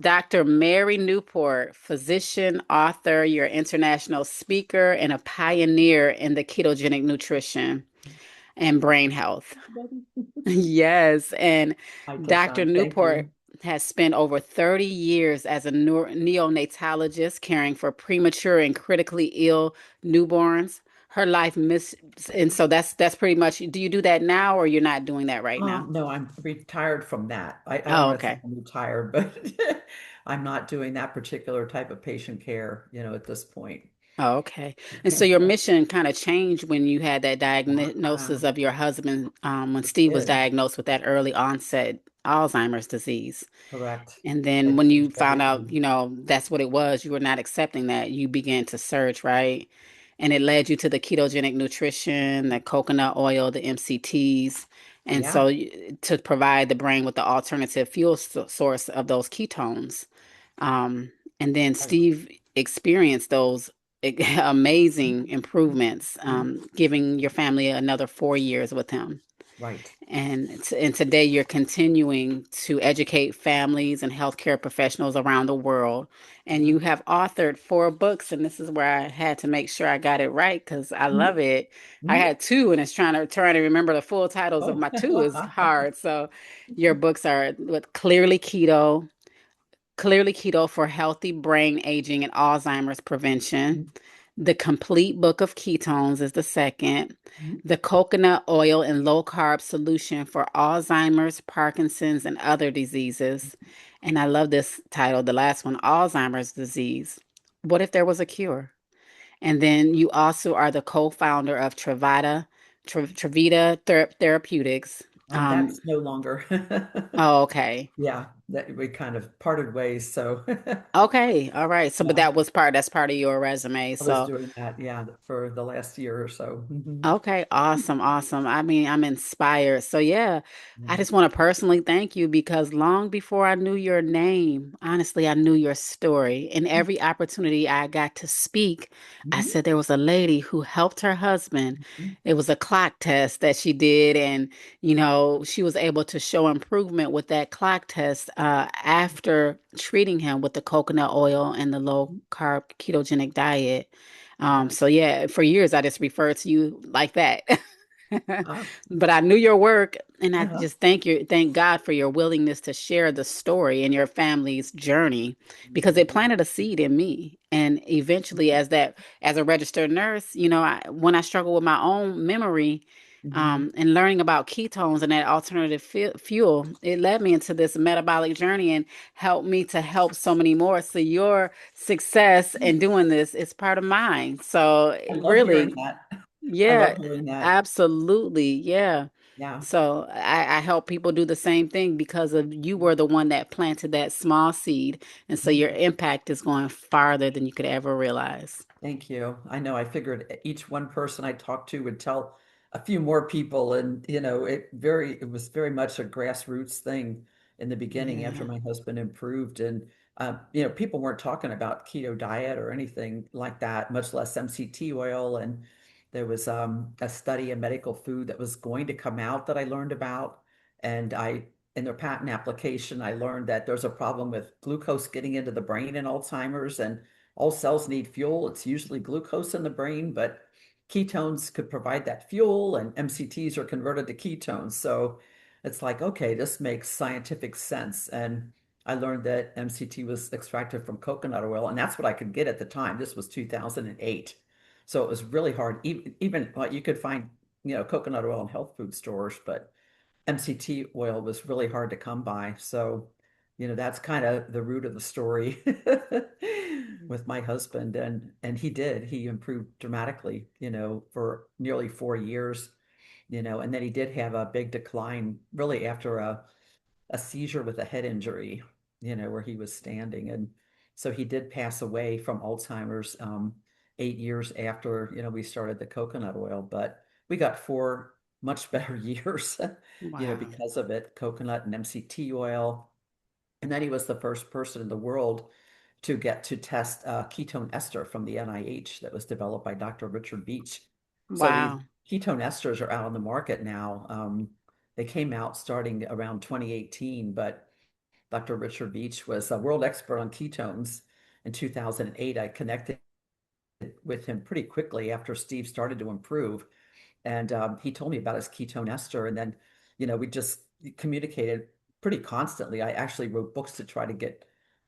Dr. Mary Newport, physician, author, you're an international speaker, and a pioneer in the ketogenic nutrition and brain health. Yes, and Hi, Dr. TaShawn. Thank Newport you. has spent over 30 years as a neonatologist caring for premature and critically ill newborns. Her life miss, and so that's pretty much. Do you do that now, or you're not doing that right now? No, I'm retired from that. I don't Oh, want to say okay. I'm retired, but I'm not doing that particular type of patient care, at this point. Oh, okay. And so your mission kind of changed when you had that diagnosis Wow, of your husband, when it Steve was did. diagnosed with that early onset Alzheimer's disease. Correct. And then It when you changed found out, everything. that's what it was, you were not accepting that, you began to search, right? And it led you to the ketogenic nutrition, the coconut oil, the MCTs. And so Yeah. to provide the brain with the alternative fuel source of those ketones. Um, and then Right. Steve experienced those amazing improvements, Mhm. giving your family another 4 years with him. Right. And today you're continuing to educate families and healthcare professionals around the world. And Yeah. you have authored 4 books, and this is where I had to make sure I got it right because I Mhm. love it. I Mhm. had two, and it's trying to remember the full titles of Oh, my two is hard. So your books are with Clearly Keto for Healthy Brain Aging and Alzheimer's Prevention. Mhm. The Complete Book of Ketones is the second. Mhm. The Coconut Oil and Low Carb Solution for Alzheimer's, Parkinson's, and Other Diseases. And I love this title, the last one, Alzheimer's Disease. What if there was a cure? And then you also are the co-founder of Trevita Therapeutics. That's no longer. Oh, okay. Yeah, that we kind of parted ways. So Okay. All right. So, but yeah, that's part of your resume. I was So, doing that, yeah, for the last year or so. Mhm. okay, awesome, awesome. I mean, I'm inspired. So yeah, I Yeah. just want to personally thank you because long before I knew your name, honestly, I knew your story. And every opportunity I got to speak, I Mhm. said there was a lady who helped her husband. Mhm. It was a clock test that she did, and she was able to show improvement with that clock test after treating him with the coconut oil and the low carb ketogenic diet. Yeah. So yeah, for years I just referred to you like that. Ah, But I knew your work, and I uh-huh. just thank God for your willingness to share the story and your family's journey because it Mhm. planted a seed in me. And eventually, Mhm. as a registered nurse, when I struggle with my own memory, Mhm. and learning about ketones and that alternative fuel, it led me into this metabolic journey and helped me to help so many more. So your success in doing this is part of mine. So I love hearing really, that. I love yeah, hearing that. absolutely. Yeah. Yeah. So I help people do the same thing because of you were the one that planted that small seed. And so your Mhm. impact is going farther than you could ever realize. Thank you. I know I figured each one person I talked to would tell a few more people, and it was very much a grassroots thing in the beginning after Yeah. my husband improved. And people weren't talking about keto diet or anything like that, much less MCT oil. And there was a study in medical food that was going to come out that I learned about. And in their patent application, I learned that there's a problem with glucose getting into the brain in Alzheimer's, and all cells need fuel. It's usually glucose in the brain, but ketones could provide that fuel, and MCTs are converted to ketones. So it's like, okay, this makes scientific sense. And I learned that MCT was extracted from coconut oil, and that's what I could get at the time. This was 2008. So it was really hard. Even well, you could find, coconut oil in health food stores, but MCT oil was really hard to come by. So, that's kind of the root of the story with my husband. And he did. He improved dramatically, for nearly 4 years, and then he did have a big decline really after a seizure with a head injury, where he was standing. And so he did pass away from Alzheimer's 8 years after, we started the coconut oil, but we got 4 much better years, Wow. because of it, coconut and MCT oil. And then he was the first person in the world to get to test ketone ester from the NIH that was developed by Dr. Richard Beach. So these Wow. ketone esters are out on the market now. They came out starting around 2018, but Dr. Richard Beach was a world expert on ketones in 2008. I connected with him pretty quickly after Steve started to improve. And he told me about his ketone ester. And then, we just communicated pretty constantly. I actually wrote books to try to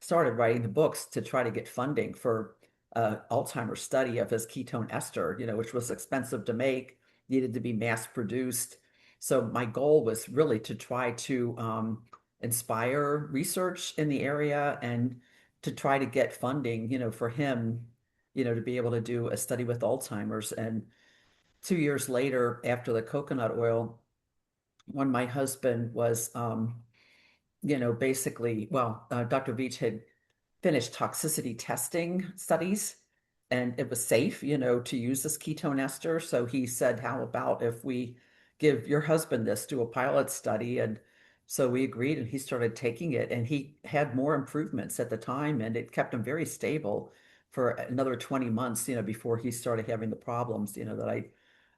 started writing the books to try to get funding for Alzheimer's study of his ketone ester, which was expensive to make, needed to be mass produced. So my goal was really to try to inspire research in the area and to try to get funding, for him, to be able to do a study with Alzheimer's. And 2 years later, after the coconut oil, when my husband was, basically, well, Dr. Veach had finished toxicity testing studies and it was safe, to use this ketone ester. So he said, how about if we give your husband this, do a pilot study? And so we agreed and he started taking it and he had more improvements at the time and it kept him very stable for another 20 months, before he started having the problems, that I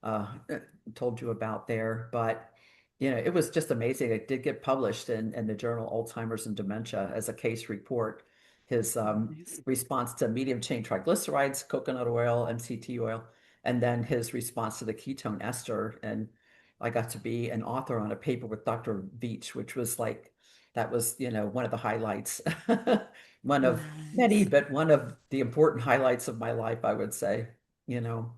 uh, told you about there. But it was just amazing. It did get published in the journal Alzheimer's and Dementia as a case report. His Nice. response to medium chain triglycerides, coconut oil, MCT oil, and then his response to the ketone ester. And I got to be an author on a paper with Dr. Veach, which was like, that was, one of the highlights, one of many, Nice. but one of the important highlights of my life, I would say, you know.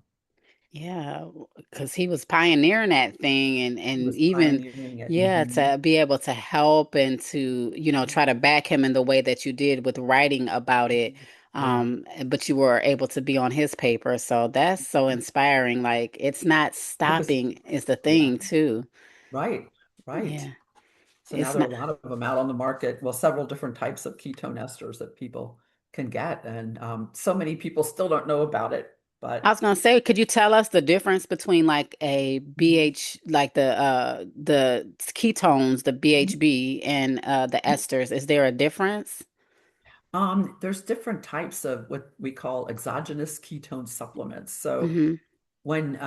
Yeah, because he was pioneering that thing He and was even pioneering it. yeah, to be able to help and to, try to back him in the way that you did with writing about it. Yeah. But you were able to be on his paper. So that's so inspiring. Like it's not It was, stopping is the yeah, thing too. right, right. Yeah. So now It's there are not. a lot of them out on the market. Well, several different types of ketone esters that people can get. And so many people still don't know about it. I But was gonna say, could you tell us the difference between like a BH, like the ketones, the BHB, and the esters? Is there a difference? there's different types of what we call exogenous ketone supplements. So Mm-hmm. when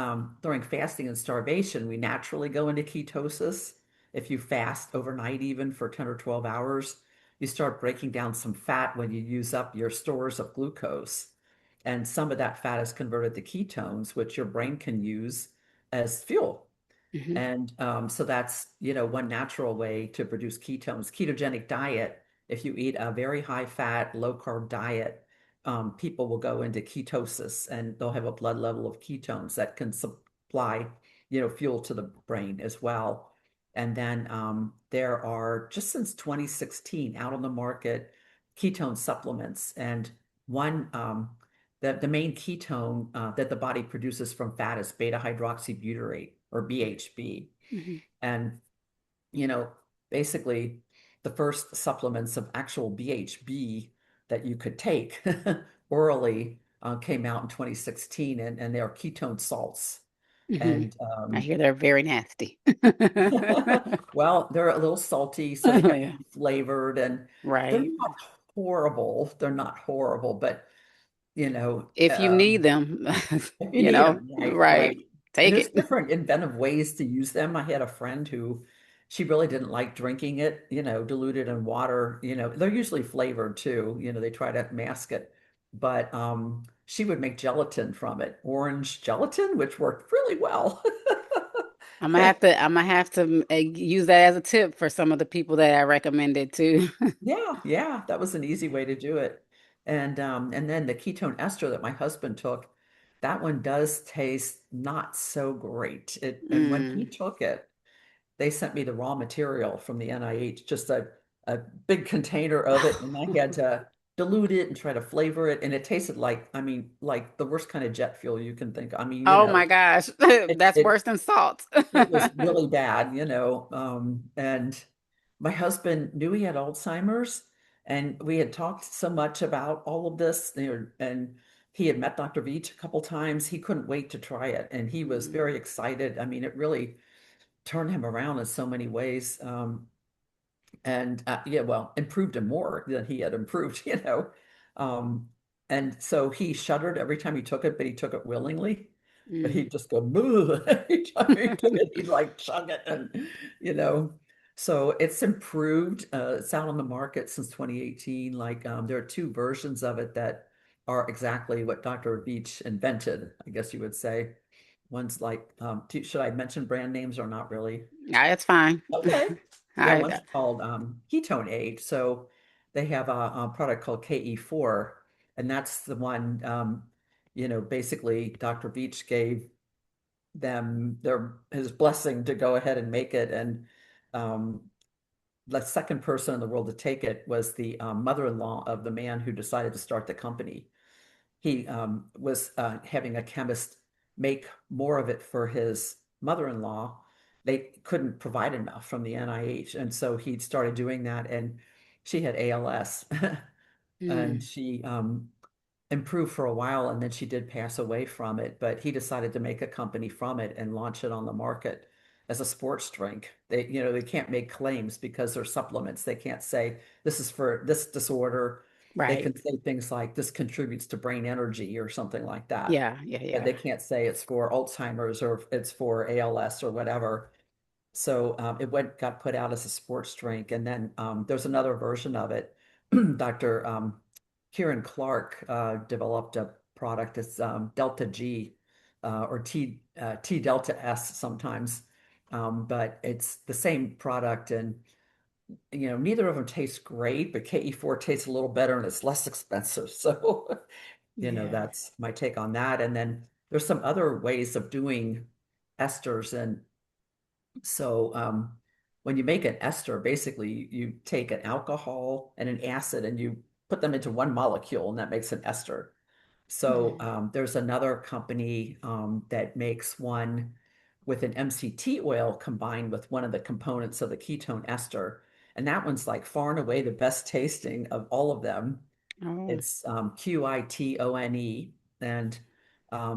during fasting and starvation, we naturally go into ketosis. If you fast overnight, even for 10 or 12 hours, you start breaking down some fat when you use up your stores of glucose. And some of that fat is converted to ketones, which your brain can use as fuel. Mm-hmm. And so that's, one natural way to produce ketones. Ketogenic diet, if you eat a very high fat, low carb diet, people will go into ketosis and they'll have a blood level of ketones that can supply, fuel to the brain as well. And then there are just since 2016 out on the market ketone supplements. And one, the main ketone that the body produces from fat is beta hydroxybutyrate or BHB. Mm-hmm. And, you know, basically the first supplements of actual BHB that you could take orally came out in 2016 and they are ketone salts. Mm-hmm. And I hear they're very nasty. well, they're a little salty, so they have to Yeah. be flavored and they're Right. not horrible. They're not horrible, but you know, If you need um, them, if you need them, right, right. right. And Take there's it. different inventive ways to use them. I had a friend who she really didn't like drinking it, diluted in water. They're usually flavored too. They try to mask it. But she would make gelatin from it, orange gelatin, which worked really well. I'm gonna have to use that as a tip for some of the people that I recommended too. Yeah, yeah, that was an easy way to do it. And then the ketone ester that my husband took, that one does taste not so great. And when he Mm. took it, they sent me the raw material from the NIH, just a big container of it, and I had to dilute it and try to flavor it, and it tasted like, I mean, like the worst kind of jet fuel you can think. I mean, Oh my gosh, it that's it worse than salt. it was really bad, and my husband knew he had Alzheimer's, and we had talked so much about all of this, and he had met Dr. Veach a couple times. He couldn't wait to try it, and he was Mm. very excited. I mean, it really turned him around in so many ways. And yeah, well, improved him more than he had improved, Um, and so he shuddered every time he took it, but he took it willingly. But Mm. he'd just go moo every time he took it. He'd like chug it, and you know. So it's improved. It's out on the market since 2018. Like there are two versions of it that are exactly what Dr. Beach invented, I guess you would say. One's like, should I mention brand names or not really? Yeah, it's fine. Okay. Yeah, I one's called Ketone Aid. So they have a product called KE4, and that's the one, basically Dr. Beach gave them his blessing to go ahead and make it. And um, the second person in the world to take it was the mother-in-law of the man who decided to start the company. He was having a chemist make more of it for his mother-in-law. They couldn't provide enough from the NIH, and so he started doing that. And she had ALS, and mm, she improved for a while, and then she did pass away from it. But he decided to make a company from it and launch it on the market as a sports drink. They can't make claims because they're supplements. They can't say this is for this disorder. They right. can say things like this contributes to brain energy or something like that. Yeah, yeah, But yeah. they can't say it's for Alzheimer's or it's for ALS or whatever. So got put out as a sports drink, and then there's another version of it. Dr. Kieran Clark developed a product that's Delta G or T Delta S sometimes, but it's the same product, and neither of them taste great, but KE4 tastes a little better and it's less expensive. So Yeah. that's my take on that. And then there's some other ways of doing esters, and so when you make an ester, basically you take an alcohol and an acid and you put them into one molecule, and that makes an ester. So Mm. there's another company that makes one with an MCT oil combined with one of the components of the ketone ester. And that one's like far and away the best tasting of all of them. Oh, It's Quitone, and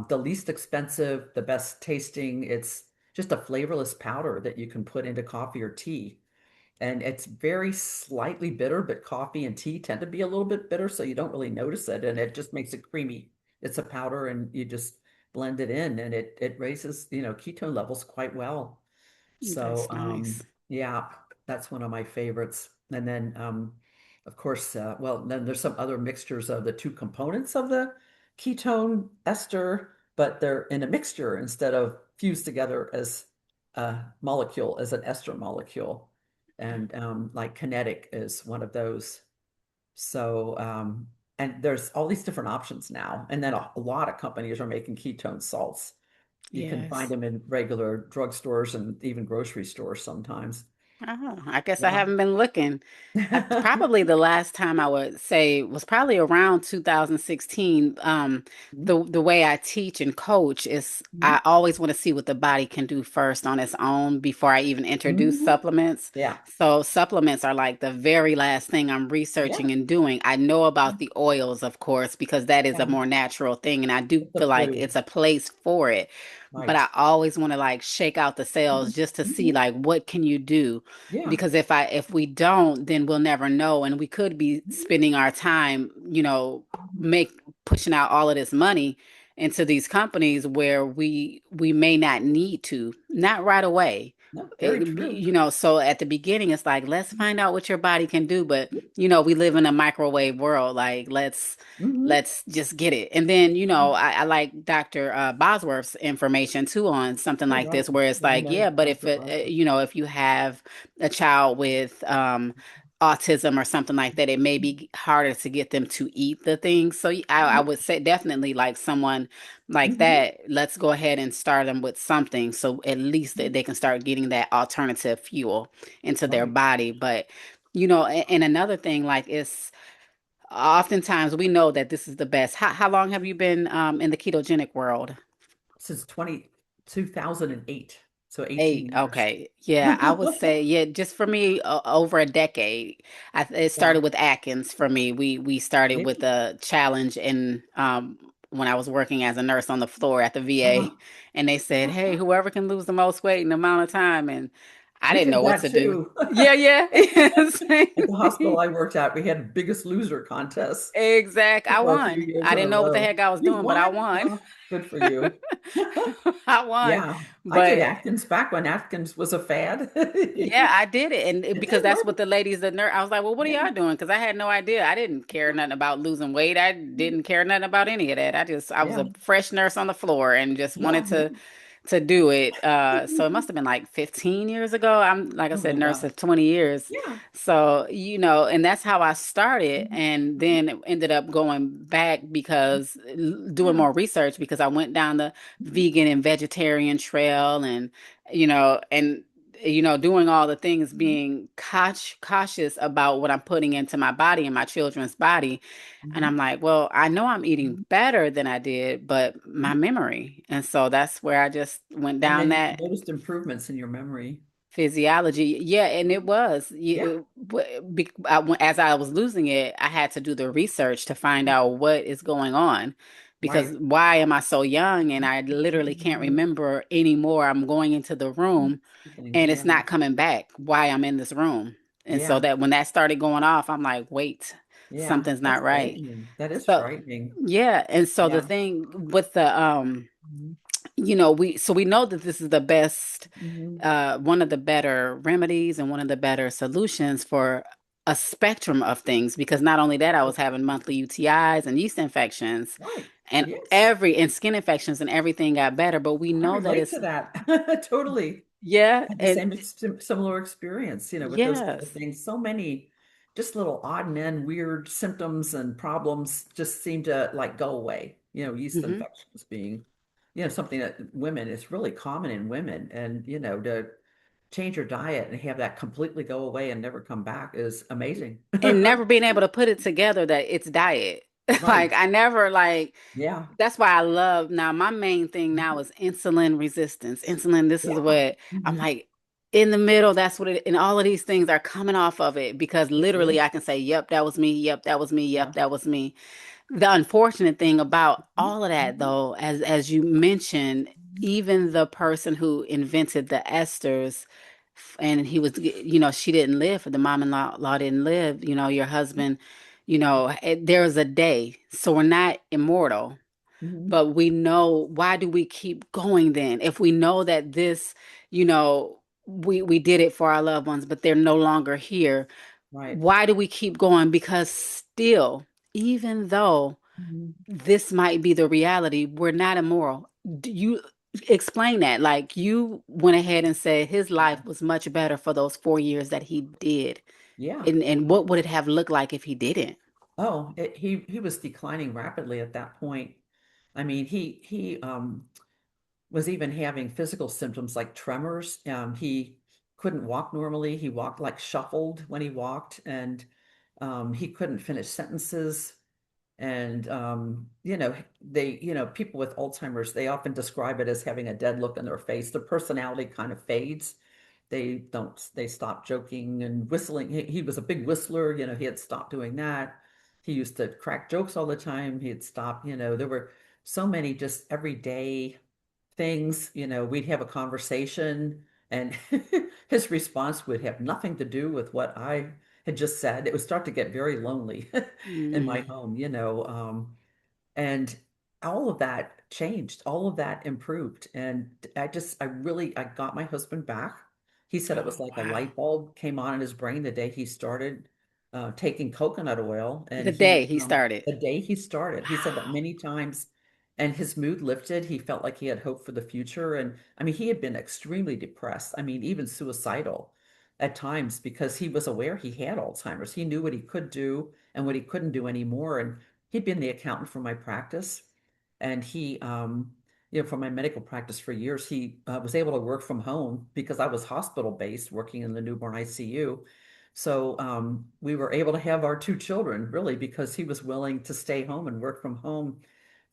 the least expensive, the best tasting. It's just a flavorless powder that you can put into coffee or tea. And it's very slightly bitter, but coffee and tea tend to be a little bit bitter, so you don't really notice it. And it just makes it creamy. It's a powder, and you just blend it in, and it raises, ketone levels quite well. So that's nice. yeah, that's one of my favorites. And then of course, well, then there's some other mixtures of the two components of the ketone ester, but they're in a mixture instead of fused together as a molecule, as an ester molecule. And like kinetic is one of those. So and there's all these different options now. And then a lot of companies are making ketone salts. You can find Yes. them in regular drugstores and even grocery stores sometimes. Oh, I guess I Yeah. haven't been looking. Probably the last time I would say was probably around 2016. The way I teach and coach is I Mhm. always want to see what the body can do first on its own before I even introduce Mhm. supplements. Yeah. So supplements are like the very last thing I'm Yeah. researching and doing. I know about the oils, of course, because that is a Yeah. more natural thing, and I do It's a feel like food. it's a place for it. But I Right. always want to like shake out the cells just to see Mhm. like what can you do? Yeah. Because if we don't, then we'll never know, and we could be Mhm. spending our time, make pushing out all of this money into these companies where we may not need to, not right away. No, very true. So at the beginning, it's like, let's find out what your body can do. But, we live in a microwave world. Like, Mhm. let's just get it. And then, I like Dr. Bosworth's information too on something Oh, like right. this, where it's Yeah, I like, know yeah, but if Dr. it, Bosworth. if you have a child with autism or something like that, it may be harder to get them to eat the things. So I Mhm. would say definitely like someone like Mhm. that, let's go ahead and start them with something so at least they can start getting that alternative fuel into their Right. body. But, and another thing, like, it's oftentimes we know that this is the best. How long have you been in the ketogenic world? Since 2008, so 18 Eight. years. Okay. Yeah, I would say, yeah, just for me, over a decade. It Yeah. started with Atkins for me. We started Yeah. with a challenge in when I was working as a nurse on the floor at the Uh-huh. VA, and they said, "Hey, whoever can lose the most weight in the amount of time." And I We didn't did know what that to do. too. Yeah, yeah. At the hospital Same. I worked at, we had Biggest Loser contest Exact. I for a few won. years I in a didn't know what the row. heck I was You doing, but I won? won. Oh, good for you. I won. Yeah, I did But Atkins back when Atkins was a fad. yeah, I did it. And It because did that's work. what the ladies, the nurse, I was like, well, what are Yeah, y'all doing? Because I had no idea. I didn't care nothing about losing weight. I didn't care nothing about any of that. I was yeah, a fresh nurse on the floor and just yeah. wanted to do it. So it must have been like 15 years ago. I'm, like I Oh said, my nurse God. of 20 years. Yeah. So, and that's how I started, Mhm, and mhm, then ended up going back because doing yeah. more research because I went down the Mhm, vegan and vegetarian trail and doing all the things, mhm, being cautious about what I'm putting into my body and my children's body. And mhm, I'm like, well, I know I'm eating mhm, better than I did, but my mhm. memory. And so that's where I just went And down then you that noticed improvements in your memory. physiology. Yeah, and it was Yeah. as I was losing it, I had to do the research to find out what is going on. Because Right. why am I so young and I literally can't remember anymore? I'm going into the room and it's Yeah. not coming back why I'm in this room. And so Yeah. that when that started going off, I'm like, wait, Yeah. something's That's not right. frightening. That is So frightening. yeah, and so the Yeah. thing with the Mhm, we know that this is the best mhm. one of the better remedies and one of the better solutions for a spectrum of things, because not only that, I was having monthly UTIs and yeast infections Right. and Yes. and skin infections, and everything got better, but we I know that relate it's to that. Totally. yeah, Had the and same similar experience, with those kind of yes. things. So many just little odd and end weird symptoms and problems just seem to like go away. Yeast Hmm. infections being, something that women is really common in women. And, to change your diet and have that completely go away and never come back is amazing. And never being able to put it together that it's diet. Right. Like I never like Yeah. that's why I love now my main thing now is insulin resistance. Insulin, this is Yeah. what I'm Hmm. like in the middle, that's what it and all of these things are coming off of it because It literally I is. can say, yep, that was me, yep, that was me, Yeah. yep, that was me. The unfortunate thing about Mhm. all of that Mhm. though, as you mentioned, even the person who invented the esters and he was, she didn't live, the mom-in-law didn't live, your husband, there's a day. So we're not immortal, Mhm. but we know, why do we keep going then? If we know that this, we did it for our loved ones, but they're no longer here, Right. why do we keep going? Because still, even though Mhm. this might be the reality, we're not immoral. Do you explain that? Like you went ahead and said his Yeah. life was much better for those 4 years that he did. Yeah. And what would it have looked like if he didn't? Oh, he was declining rapidly at that point. I mean, he was even having physical symptoms like tremors. He couldn't walk normally. He walked like shuffled when he walked, and he couldn't finish sentences. And people with Alzheimer's, they often describe it as having a dead look in their face. The personality kind of fades. They stop joking and whistling. He was a big whistler, he had stopped doing that. He used to crack jokes all the time. He had stopped, there were so many just everyday things, we'd have a conversation and his response would have nothing to do with what I had just said. It would start to get very lonely in my Mm, home, and all of that changed, all of that improved. And I got my husband back. He said it was oh, like a wow. light bulb came on in his brain the day he started taking coconut oil. And The day he the started. day he started, he said that Wow. many times, and his mood lifted. He felt like he had hope for the future. And I mean, he had been extremely depressed. I mean, even suicidal at times because he was aware he had Alzheimer's. He knew what he could do and what he couldn't do anymore. And he'd been the accountant for my practice, and for my medical practice for years, he was able to work from home because I was hospital based, working in the newborn ICU. So we were able to have our two children really because he was willing to stay home and work from home.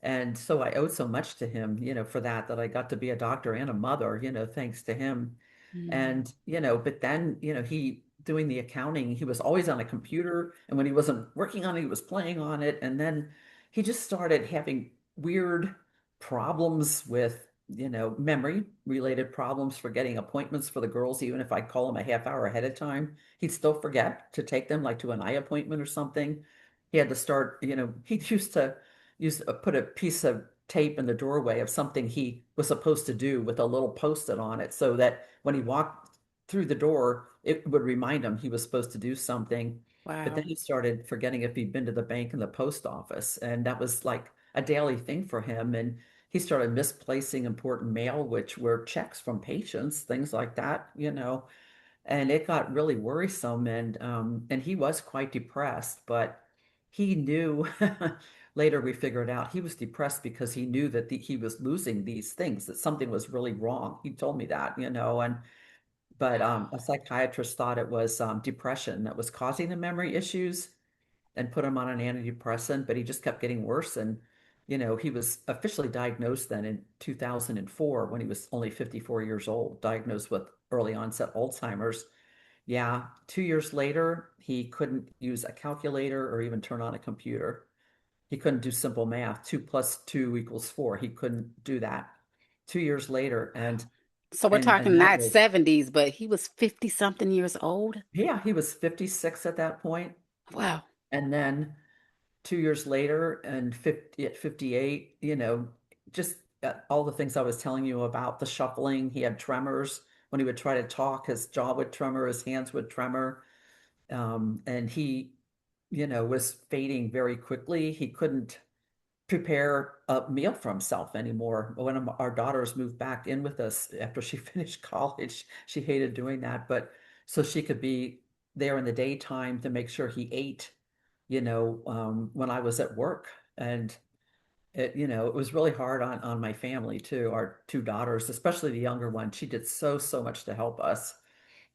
And so I owed so much to him, for that I got to be a doctor and a mother, thanks to him. Mm, And, but then, he doing the accounting, he was always on a computer. And when he wasn't working on it, he was playing on it. And then he just started having weird problems with memory related problems, forgetting appointments for the girls. Even if I call him a half hour ahead of time, he'd still forget to take them, like to an eye appointment or something. He had to start, he used to put a piece of tape in the doorway of something he was supposed to do with a little post-it on it so that when he walked through the door, it would remind him he was supposed to do something. But then Wow. he started forgetting if he'd been to the bank and the post office. And that was like a daily thing for him. And he started misplacing important mail, which were checks from patients, things like that. And it got really worrisome. And he was quite depressed, but he knew later we figured out he was depressed because he knew that he was losing these things, that something was really wrong. He told me that. And but a psychiatrist thought it was depression that was causing the memory issues and put him on an antidepressant, but he just kept getting worse. And he was officially diagnosed then in 2004 when he was only 54 years old, diagnosed with early onset Alzheimer's. Yeah, 2 years later, he couldn't use a calculator or even turn on a computer. He couldn't do simple math. 2 + 2 = 4. He couldn't do that. 2 years later, and So we're and and talking that not was, 70s, but he was 50 something years old. yeah, he was 56 at that point. Wow. And then 2 years later and 50 at 58, just all the things I was telling you about the shuffling. He had tremors. When he would try to talk, his jaw would tremor, his hands would tremor. And he was fading very quickly. He couldn't prepare a meal for himself anymore. One of our daughters moved back in with us after she finished college. She hated doing that, but so she could be there in the daytime to make sure he ate, when I was at work. And it was really hard on my family too, our two daughters, especially the younger one. She did so much to help us.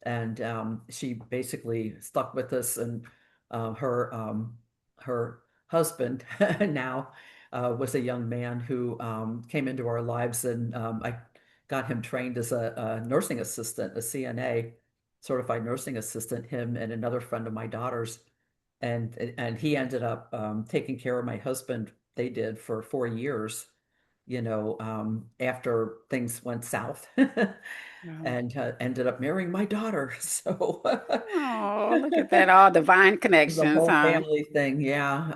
And she basically stuck with us. And her husband now was a young man who came into our lives, and I got him trained as a nursing assistant, a CNA, certified nursing assistant. Him and another friend of my daughter's, and he ended up taking care of my husband. They did for 4 years, after things went south. Wow. And ended up marrying my daughter. So Oh, look at that. All divine the connections, whole huh? family thing, yeah.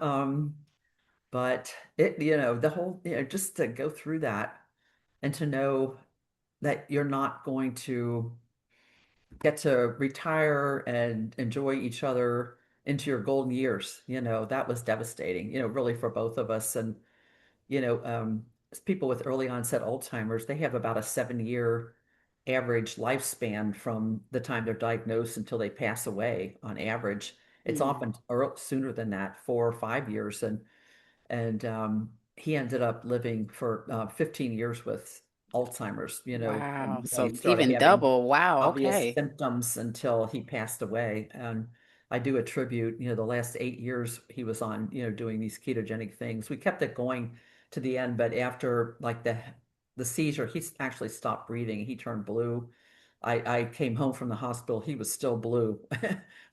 But the whole, just to go through that and to know that you're not going to get to retire and enjoy each other into your golden years, that was devastating, really for both of us. And you know, um, people with early onset Alzheimer's, they have about a 7 year average lifespan from the time they're diagnosed until they pass away on average. It's Mm. often sooner than that, 4 or 5 years. And he ended up living for 15 years with Alzheimer's, Wow. when he So started even having double. Wow. obvious Okay. symptoms until he passed away. And I do attribute, the last 8 years he was on, doing these ketogenic things. We kept it going to the end, but after like the seizure, he actually stopped breathing. He turned blue. I came home from the hospital. He was still blue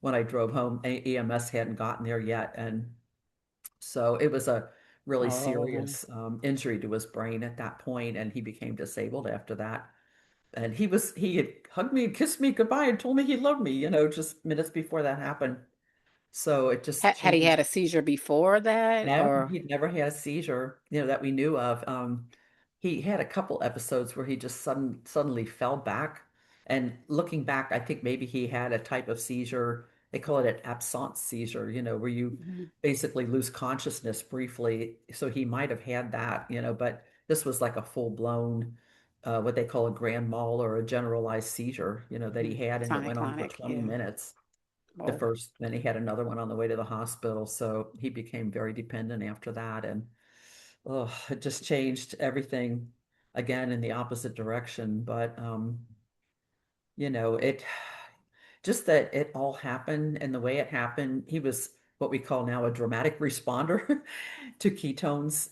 when I drove home. EMS hadn't gotten there yet. And so it was a really Oh. serious injury to his brain at that point, and he became disabled after that. And he had hugged me and kissed me goodbye and told me he loved me, just minutes before that happened. So it just Had he had changed. a seizure before that No, or? he'd never had a seizure, that we knew of. He had a couple episodes where he just suddenly fell back. And looking back, I think maybe he had a type of seizure. They call it an absence seizure, where you Mhm. basically lose consciousness briefly. So he might have had that, but this was like a full-blown, what they call a grand mal or a generalized seizure, that he Mhm. had, and it went on for Tonic-clonic, 20 yeah. minutes the Oh. first, then he had another one on the way to the hospital. So he became very dependent after that. And oh, it just changed everything again in the opposite direction. But it just that it all happened and the way it happened, he was what we call now a dramatic responder to ketones.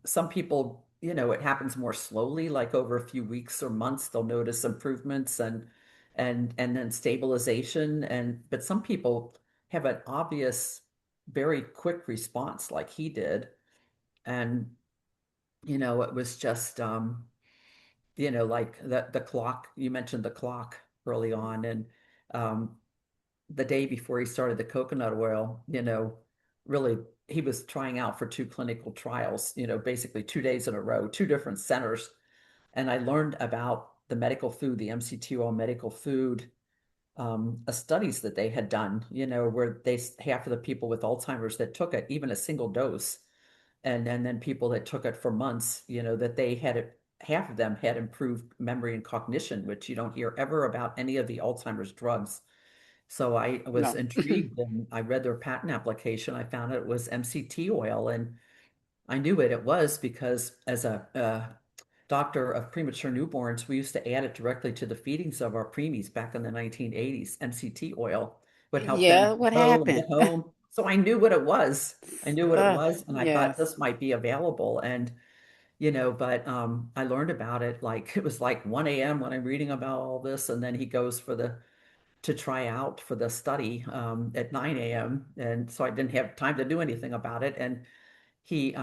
Some people, it happens more slowly, like over a few weeks or months, they'll notice improvements and then stabilization. But some people have an obvious, very quick response like he did. And it was just like the clock, you mentioned the clock early on, and um, the day before he started the coconut oil, really he was trying out for two clinical trials, basically 2 days in a row, two different centers. And I learned about the medical food, the MCT oil medical food studies that they had done, where they half of the people with Alzheimer's that took it, even a single dose, and then people that took it for months, that they had it, half of them had improved memory and cognition, which you don't hear ever about any of the Alzheimer's drugs. So I was No. intrigued and I read their patent application. I found out it was MCT oil, and I knew it was because as a doctor of premature newborns, we used to add it directly to the feedings of our preemies back in the 1980s. MCT oil would help them Yeah, what control and happened? get home. So I knew what it was. I knew what it was, and I thought Yes. this might be available. And but I learned about it like it was like 1 a.m. when I'm reading about all this, and then he goes for the to try out for the study at 9 a.m. And so I didn't have time to do anything about it. And he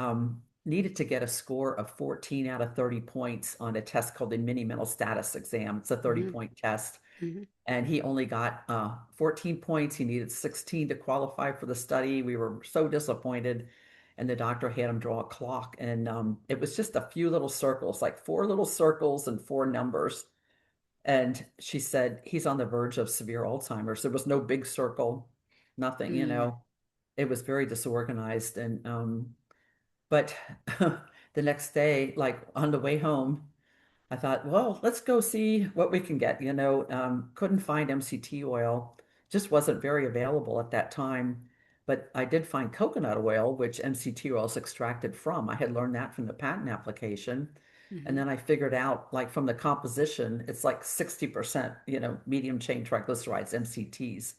needed to get a score of 14 out of 30 points on a test called the mini mental status exam. It's a 30 Hmm. point test. Hmm. And he only got 14 points. He needed 16 to qualify for the study. We were so disappointed. And the doctor had him draw a clock. And it was just a few little circles, like four little circles and four numbers. And she said, he's on the verge of severe Alzheimer's. There was no big circle, nothing, Mm. It was very disorganized. And but the next day, like on the way home, I thought, well, let's go see what we can get. Couldn't find MCT oil, just wasn't very available at that time. But I did find coconut oil, which MCT oil is extracted from. I had learned that from the patent application. And Hmm. then I figured out, like from the composition, it's like 60%, medium chain triglycerides, MCTs.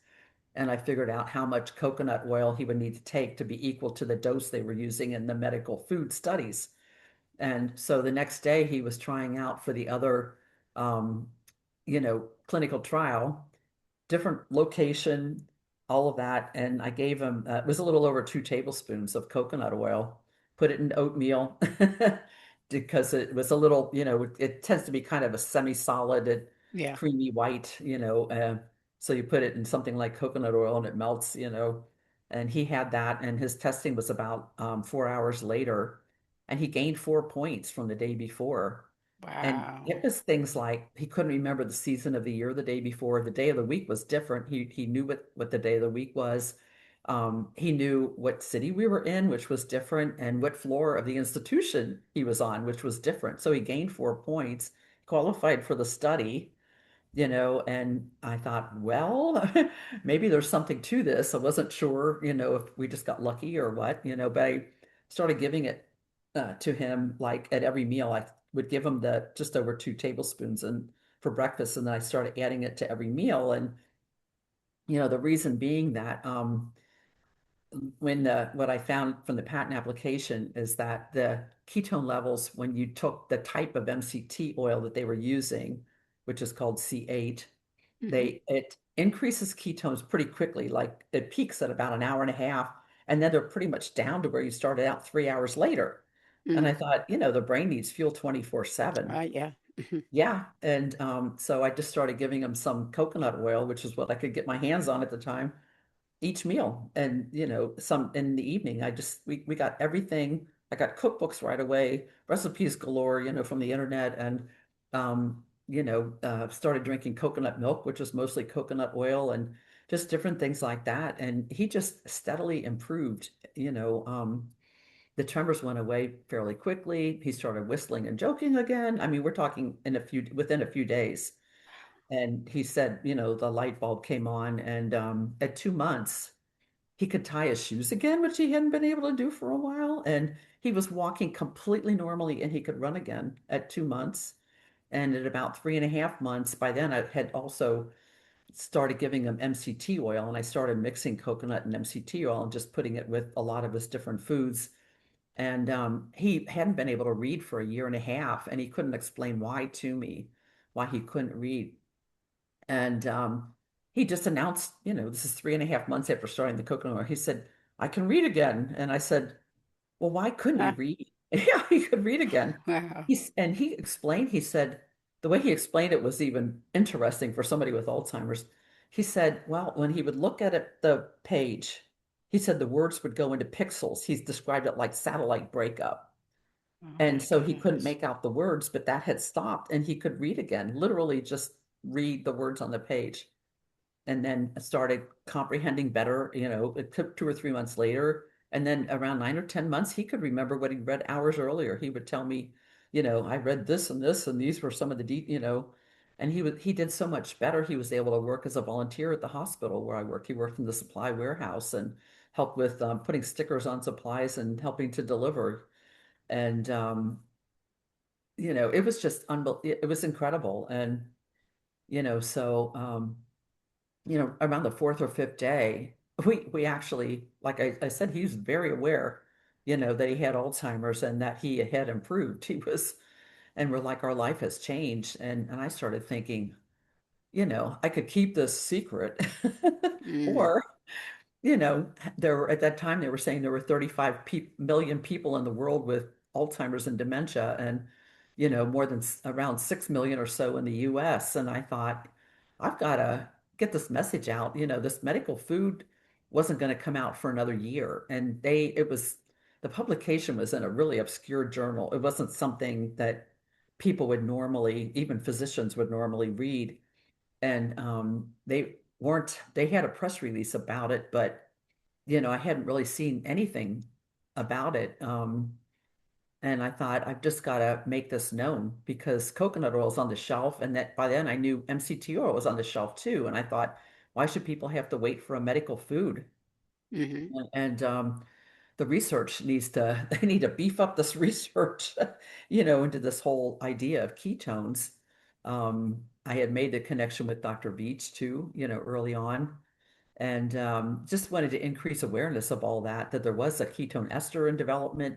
And I figured out how much coconut oil he would need to take to be equal to the dose they were using in the medical food studies. And so the next day he was trying out for the other, um, clinical trial, different location, all of that. And I gave him, it was a little over 2 tablespoons of coconut oil, put it in oatmeal because it was a little, it tends to be kind of a semi-solid, Yeah. creamy white, so you put it in something like coconut oil and it melts, and he had that. And his testing was about 4 hours later, and he gained 4 points from the day before. And Wow. it was things like he couldn't remember the season of the year the day before. The day of the week was different. He knew what the day of the week was. He knew what city we were in, which was different, and what floor of the institution he was on, which was different. So he gained 4 points, qualified for the study, and I thought, well, maybe there's something to this. I wasn't sure, if we just got lucky or what, but I started giving it to him like at every meal. I would give him the just over 2 tablespoons and for breakfast, and then I started adding it to every meal. And the reason being that when what I found from the patent application is that the ketone levels, when you took the type of MCT oil that they were using, which is called C8, Hmm. it increases ketones pretty quickly. Like it peaks at about an hour and a half, and then they're pretty much down to where you started out 3 hours later. And I Mm. thought, the brain needs fuel 24/7. Yeah. Hmm. Yeah. And so I just started giving them some coconut oil, which is what I could get my hands on at the time, each meal. And some in the evening. We got everything. I got cookbooks right away, recipes galore, from the internet. And started drinking coconut milk, which is mostly coconut oil, and just different things like that. And he just steadily improved. The tremors went away fairly quickly. He started whistling and joking again. I mean, we're talking within a few days. And he said, the light bulb came on, and at 2 months, he could tie his shoes again, which he hadn't been able to do for a while. And he was walking completely normally, and he could run again at 2 months. And at about 3.5 months, by then I had also started giving him MCT oil, and I started mixing coconut and MCT oil and just putting it with a lot of his different foods. And he hadn't been able to read for a year and a half, and he couldn't explain why to me, why he couldn't read. And he just announced, this is 3.5 months after starting the coconut oil. He said, I can read again. And I said, well, why couldn't he Ah, read? Yeah, he could read again. Wow. And he explained, he said, the way he explained it was even interesting for somebody with Alzheimer's. He said, well, when he would look at it, the page, he said the words would go into pixels. He's described it like satellite breakup. Oh And my so he couldn't gosh. make out the words, but that had stopped and he could read again, literally just read the words on the page and then started comprehending better. It took 2 or 3 months later. And then around 9 or 10 months, he could remember what he'd read hours earlier. He would tell me, I read this, and these were some of the and he did so much better. He was able to work as a volunteer at the hospital where I work. He worked in the supply warehouse and helped with putting stickers on supplies and helping to deliver. And it was just unbelievable. It was incredible. And so around the fourth or fifth day, we actually, like I said, he was very aware, that he had Alzheimer's and that he had improved. And we're like, our life has changed. And I started thinking, I could keep this secret, Mm, or there were at that time they were saying there were 35 million people in the world with Alzheimer's and dementia, and more than around 6 million or so in the US. And I thought, I've got to get this message out. This medical food wasn't going to come out for another year, and the publication was in a really obscure journal. It wasn't something that people would normally, even physicians would normally read. And they had a press release about it, but I hadn't really seen anything about it. And I thought, I've just got to make this known because coconut oil is on the shelf. And that by then I knew MCT oil was on the shelf too. And I thought, why should people have to wait for a medical food? hmm And the research they need to beef up this research, into this whole idea of ketones. I had made the connection with Dr. Beach too, early on, and just wanted to increase awareness of all that there was a ketone ester in development.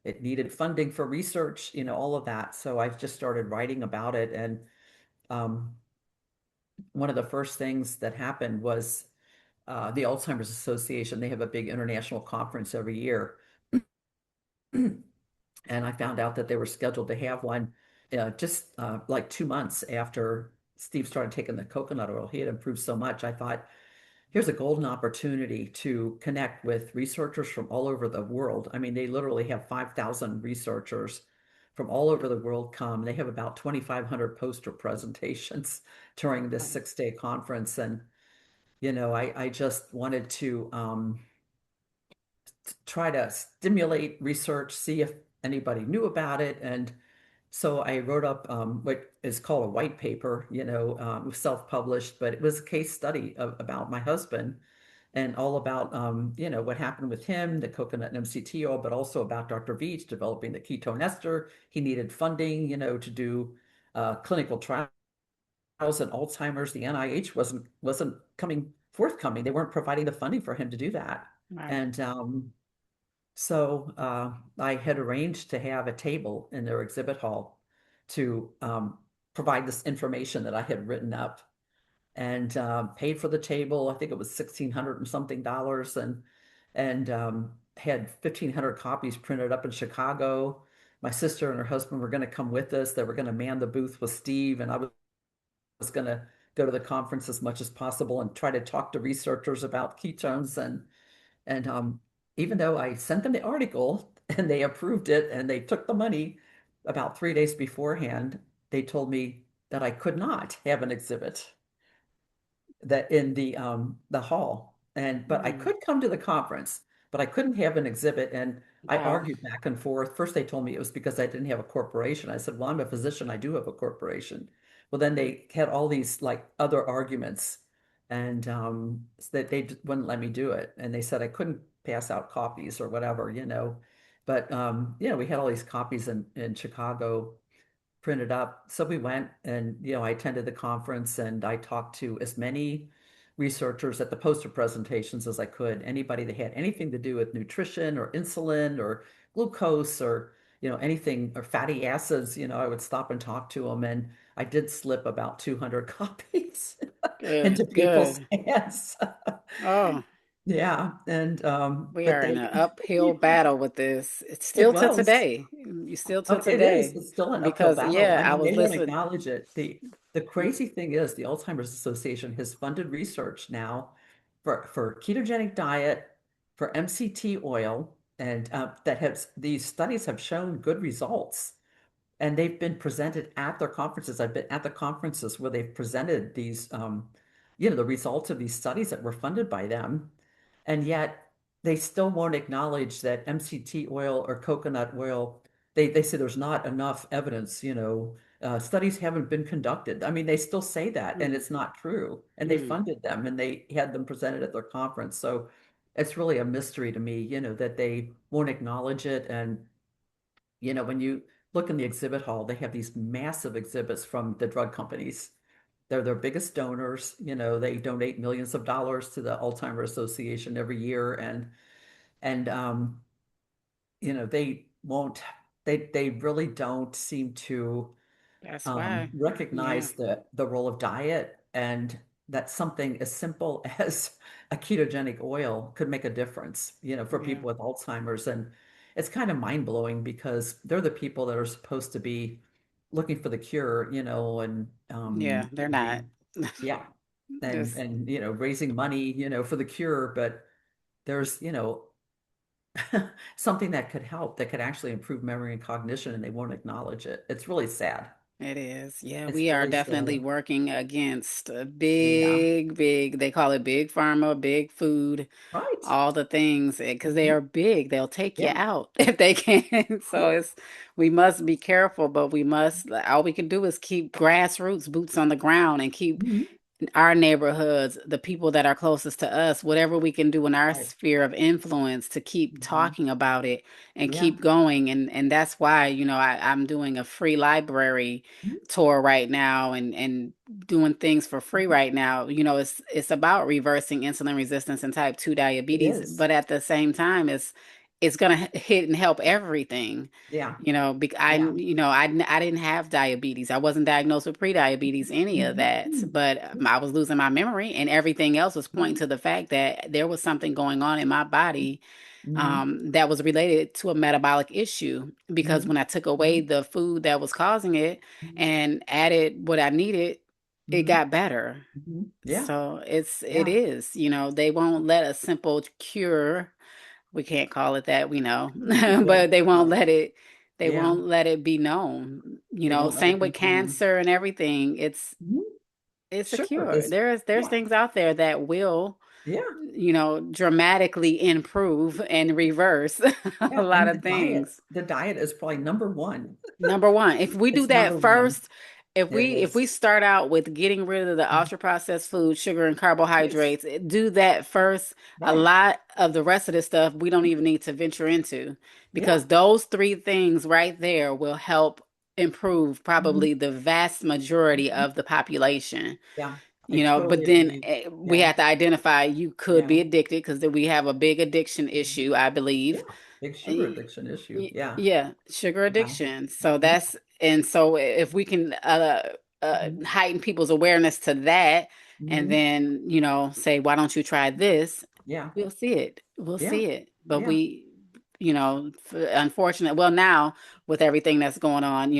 It needed funding for research, all of that. So I just started writing about it. And um, one of the first things that happened was the Alzheimer's Association. They have a big international conference every year. And I found out that they were scheduled to have one just like 2 months after Steve started taking the coconut oil. He had improved so much. I thought, here's a golden opportunity to connect with researchers from all over the world. I mean, they literally have 5,000 researchers from all over the world come. They have about 2,500 poster presentations during this 6-day conference. And, I just wanted to try to stimulate research, see if anybody knew about it. And so I wrote up what is called a white paper, self-published, but it was a case study about my husband and all about, what happened with him, the coconut and MCT oil, but also about Dr. Veach developing the ketone ester. He needed funding, to do clinical trials in Alzheimer's. The NIH wasn't coming forthcoming. They weren't providing the funding for him to do that. Right. And so I had arranged to have a table in their exhibit hall to provide this information that I had written up, and paid for the table. I think it was 1,600 and something dollars, and had 1,500 copies printed up in Chicago. My sister and her husband were going to come with us. They were going to man the booth with Steve, and I was going to go to the conference as much as possible and try to talk to researchers about ketones. And even though I sent them the article and they approved it and they took the money about 3 days beforehand, they told me that I could not have an exhibit that in the hall. But I Mm, could come to the conference, but I couldn't have an exhibit. And I wow. argued back and forth. First, they told me it was because I didn't have a corporation. I said, well, I'm a physician. I do have a corporation. Well, then they had all these like other arguments, and that they wouldn't let me do it. And they said I couldn't pass out copies or whatever. But we had all these copies in Chicago printed up. So we went, and I attended the conference and I talked to as many researchers at the poster presentations as I could. Anybody that had anything to do with nutrition or insulin or glucose or anything or fatty acids, I would stop and talk to them. And I did slip about 200 copies Good. into people's Good. hands. Oh. Yeah, and We but are in they an uphill battle with this. It's it still to was. today. You still to Oh, it is. today. It's still an uphill Because battle. yeah, I I mean, they was won't listening. acknowledge it. The crazy thing is the Alzheimer's Association has funded research now for ketogenic diet, for MCT oil, and that has these studies have shown good results. And they've been presented at their conferences. I've been at the conferences where they've presented these, the results of these studies that were funded by them, and yet they still won't acknowledge that MCT oil or coconut oil. They say there's not enough evidence. Studies haven't been conducted. I mean, they still say that, and Mm, it's not true. And they mm. funded them, and they had them presented at their conference. So it's really a mystery to me, that they won't acknowledge it. And when you look in the exhibit hall, they have these massive exhibits from the drug companies. They're their biggest donors. They donate millions of dollars to the Alzheimer Association every year, and they won't. They really don't seem to That's why. Yeah. recognize the role of diet, and that something as simple as a ketogenic oil could make a difference, for Yeah. people with Alzheimer's. And it's kind of mind-blowing because they're the people that are supposed to be looking for the cure, and Yeah, they're not. being, yeah, and Just and raising money, for the cure. But there's, something that could help, that could actually improve memory and cognition, and they won't acknowledge it. It's really sad. it is. Yeah, It's we are really definitely sad. working against a Yeah. big, they call it big pharma, big food, Right. all the things, because they Mhm. are big. They'll take you Yeah. out if they can. So Yeah. we must be careful, but all we can do is keep grassroots, boots on the ground, and keep Mhm. our neighborhoods, the people that are closest to us, whatever we can do in our Right. sphere of influence to keep Mhm. talking about it and Yeah. keep going. And that's why, I'm doing a free library Mhm. tour right now and doing things for free Mhm. right now. It's about reversing insulin resistance and type 2 It diabetes, is. but at the same time, it's gonna hit and help everything. Yeah. I Yeah. you know I didn't have diabetes. I wasn't diagnosed with pre-diabetes, any of that. Mhm. But I was losing my memory, and everything else was pointing Mhm. to the fact that there was something going on in my body, Mhm. that was related to a metabolic issue. Because Mhm. when I took away Mhm. the food that was causing it Mhm. and added what I needed, it Mhm. got better. Mhm. Yeah. So it Yeah. is, they won't let a simple cure, we can't call it that, we know, Yeah. but No. they Yeah. won't let it be known. They won't let Same it with be known. cancer and everything. It's Mhm. it's a Sure. cure. This. There's Yeah. things out there that will, Yeah. dramatically improve and reverse a Yeah. lot And of things. the diet is probably number one. Number one, if we do It's that number one. first, if It we is. start out with getting rid of the Mhm. ultra processed food, sugar and Yes. carbohydrates, do that first, a Right. lot of the rest of the stuff we don't even need to venture into, Yeah. because those three things right there will help improve Mhm. probably the vast majority Mhm. of the population. Yeah. I totally But then agree. we Yeah. have to identify you could Yeah. be addicted, because then we have a big addiction issue, I Yeah. believe. Big sugar Y- addiction issue. Yeah. Yeah, sugar Yeah. addiction. So Mhm. if we can Mhm. heighten people's awareness to that, and Mhm. then, say, why don't you try this? Yeah. We'll see it. We'll Yeah. see it. But Yeah. unfortunate. Well, now with everything that's going on,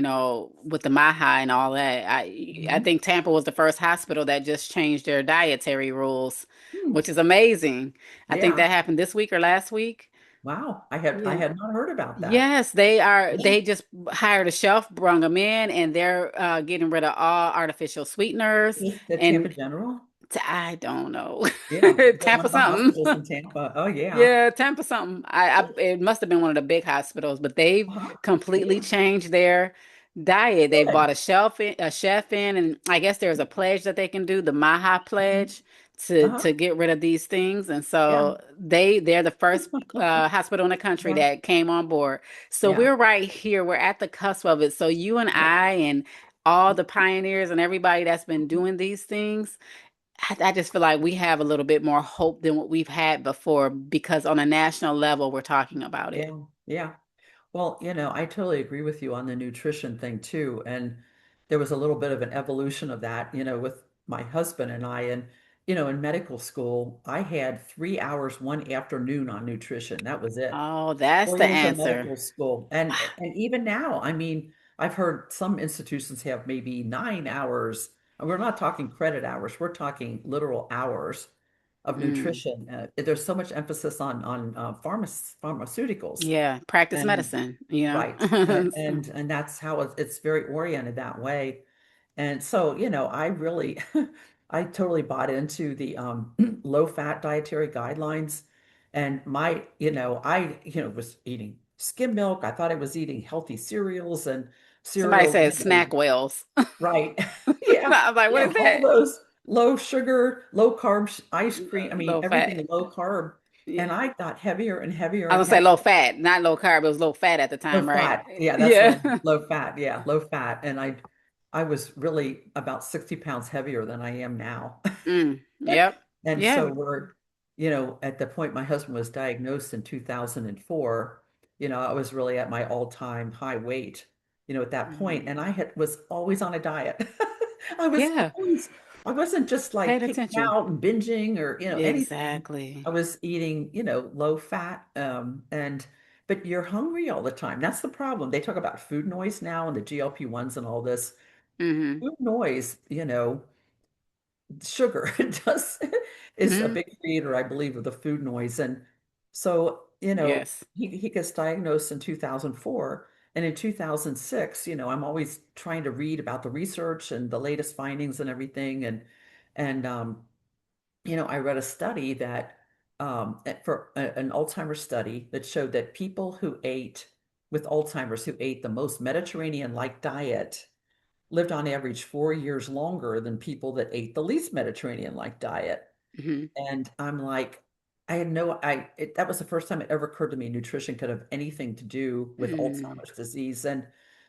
with the Maha and all that, I Mhm. think Tampa was the first hospital that just changed their dietary rules, Hmm. which is amazing. I think Yeah. that happened this week or last week. Wow. I Yeah. had not heard about that. Yes, they are. Yeah. They just hired a chef, brung them in, and they're getting rid of all artificial sweeteners. Is the Tampa And General? I don't know, Yeah. One Tampa of the something. hospitals in Tampa. Oh yeah. Yeah, Tampa something. It must have been one of the big hospitals, but they've Uh-huh. completely Yeah. changed their diet. They bought Good. a chef in, and I guess there's a pledge that they can do, the Maha Mhm. pledge, to Uh-huh. get rid of these things. And Yeah. so they're the first hospital in the country Yeah. that came on board. So Yeah. we're right here. We're at the cusp of it. So you and Yeah. I and all the pioneers and everybody that's been doing these things, I just feel like we have a little bit more hope than what we've had before, because on a national level, we're talking about it. Yeah. Yeah. Well, I totally agree with you on the nutrition thing too. And there was a little bit of an evolution of that, with my husband and I. And in medical school, I had 3 hours one afternoon on nutrition. That was it. Oh, that's 4 the years of answer. medical school. And even now, I mean, I've heard some institutions have maybe 9 hours. And we're not talking credit hours. We're talking literal hours of Mm. nutrition. There's so much emphasis on pharmaceuticals. Yeah, practice And medicine, you right. know. And that's how it's very oriented that way. And so, I really, I totally bought into the low fat dietary guidelines. And was eating skim milk. I thought I was eating healthy cereals and Somebody cereal, said snack wells. right. Yeah. I was like, what is All that? those low sugar, low carb ice cream. I mean, Low fat. everything low carb. Yeah. And I got heavier and heavier I and was gonna say heavier. low fat, not low carb. It was low fat at the Low time, right? fat. Yeah, that's what Yeah. low fat. Yeah, low fat. And I was really about 60 pounds heavier than I am now. Mm. Yep. And Yeah. so at the point my husband was diagnosed in 2004, I was really at my all-time high weight, at that point, and Mhm. was always on a diet. I was Yeah. always, I wasn't just like Paid picking attention. out and binging or, anything. I Exactly. was eating, low fat, but you're hungry all the time. That's the problem. They talk about food noise now and the GLP-1s and all this. Hmm. Food noise, sugar does is a Hmm. big creator, I believe, of the food noise. And so, Yes. he gets diagnosed in 2004. And in 2006, I'm always trying to read about the research and the latest findings and everything. And I read a study that an Alzheimer's study that showed that people who ate with Alzheimer's who ate the most Mediterranean-like diet lived on average 4 years longer than people that ate the least Mediterranean-like diet. Hmm. And I'm like, I had no, I, it, that was the first time it ever occurred to me nutrition could have anything to do with Mm. Alzheimer's disease. And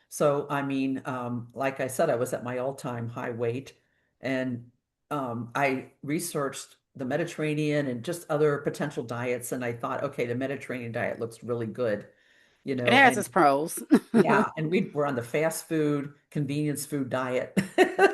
so, I mean, like I said, I was at my all-time high weight, and I researched the Mediterranean and just other potential diets. And I thought, okay, the Mediterranean diet looks really good, It has and its pros. yeah, and we were on the fast food, convenience food diet.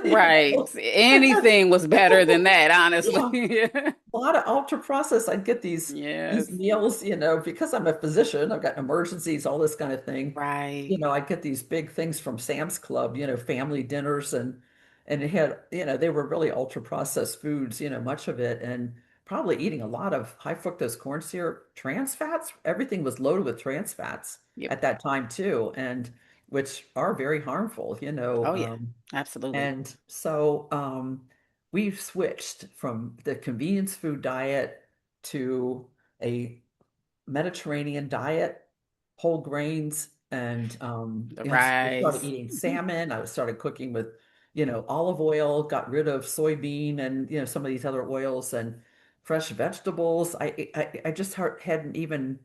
Right. Anything was better than that, honestly. Yeah, a lot of ultra processed. I'd get these Yes. meals, because I'm a physician, I've got emergencies, all this kind of thing. Right. I'd get these big things from Sam's Club, family dinners, and it had, they were really ultra processed foods, much of it, and probably eating a lot of high fructose corn syrup, trans fats. Everything was loaded with trans fats Yep. at that time too, and which are very harmful, Oh yeah. Absolutely. and so we've switched from the convenience food diet to a Mediterranean diet, whole grains, and The we started rice. eating salmon. I started cooking with, olive oil, got rid of soybean and, some of these other oils and fresh vegetables. I just hadn't even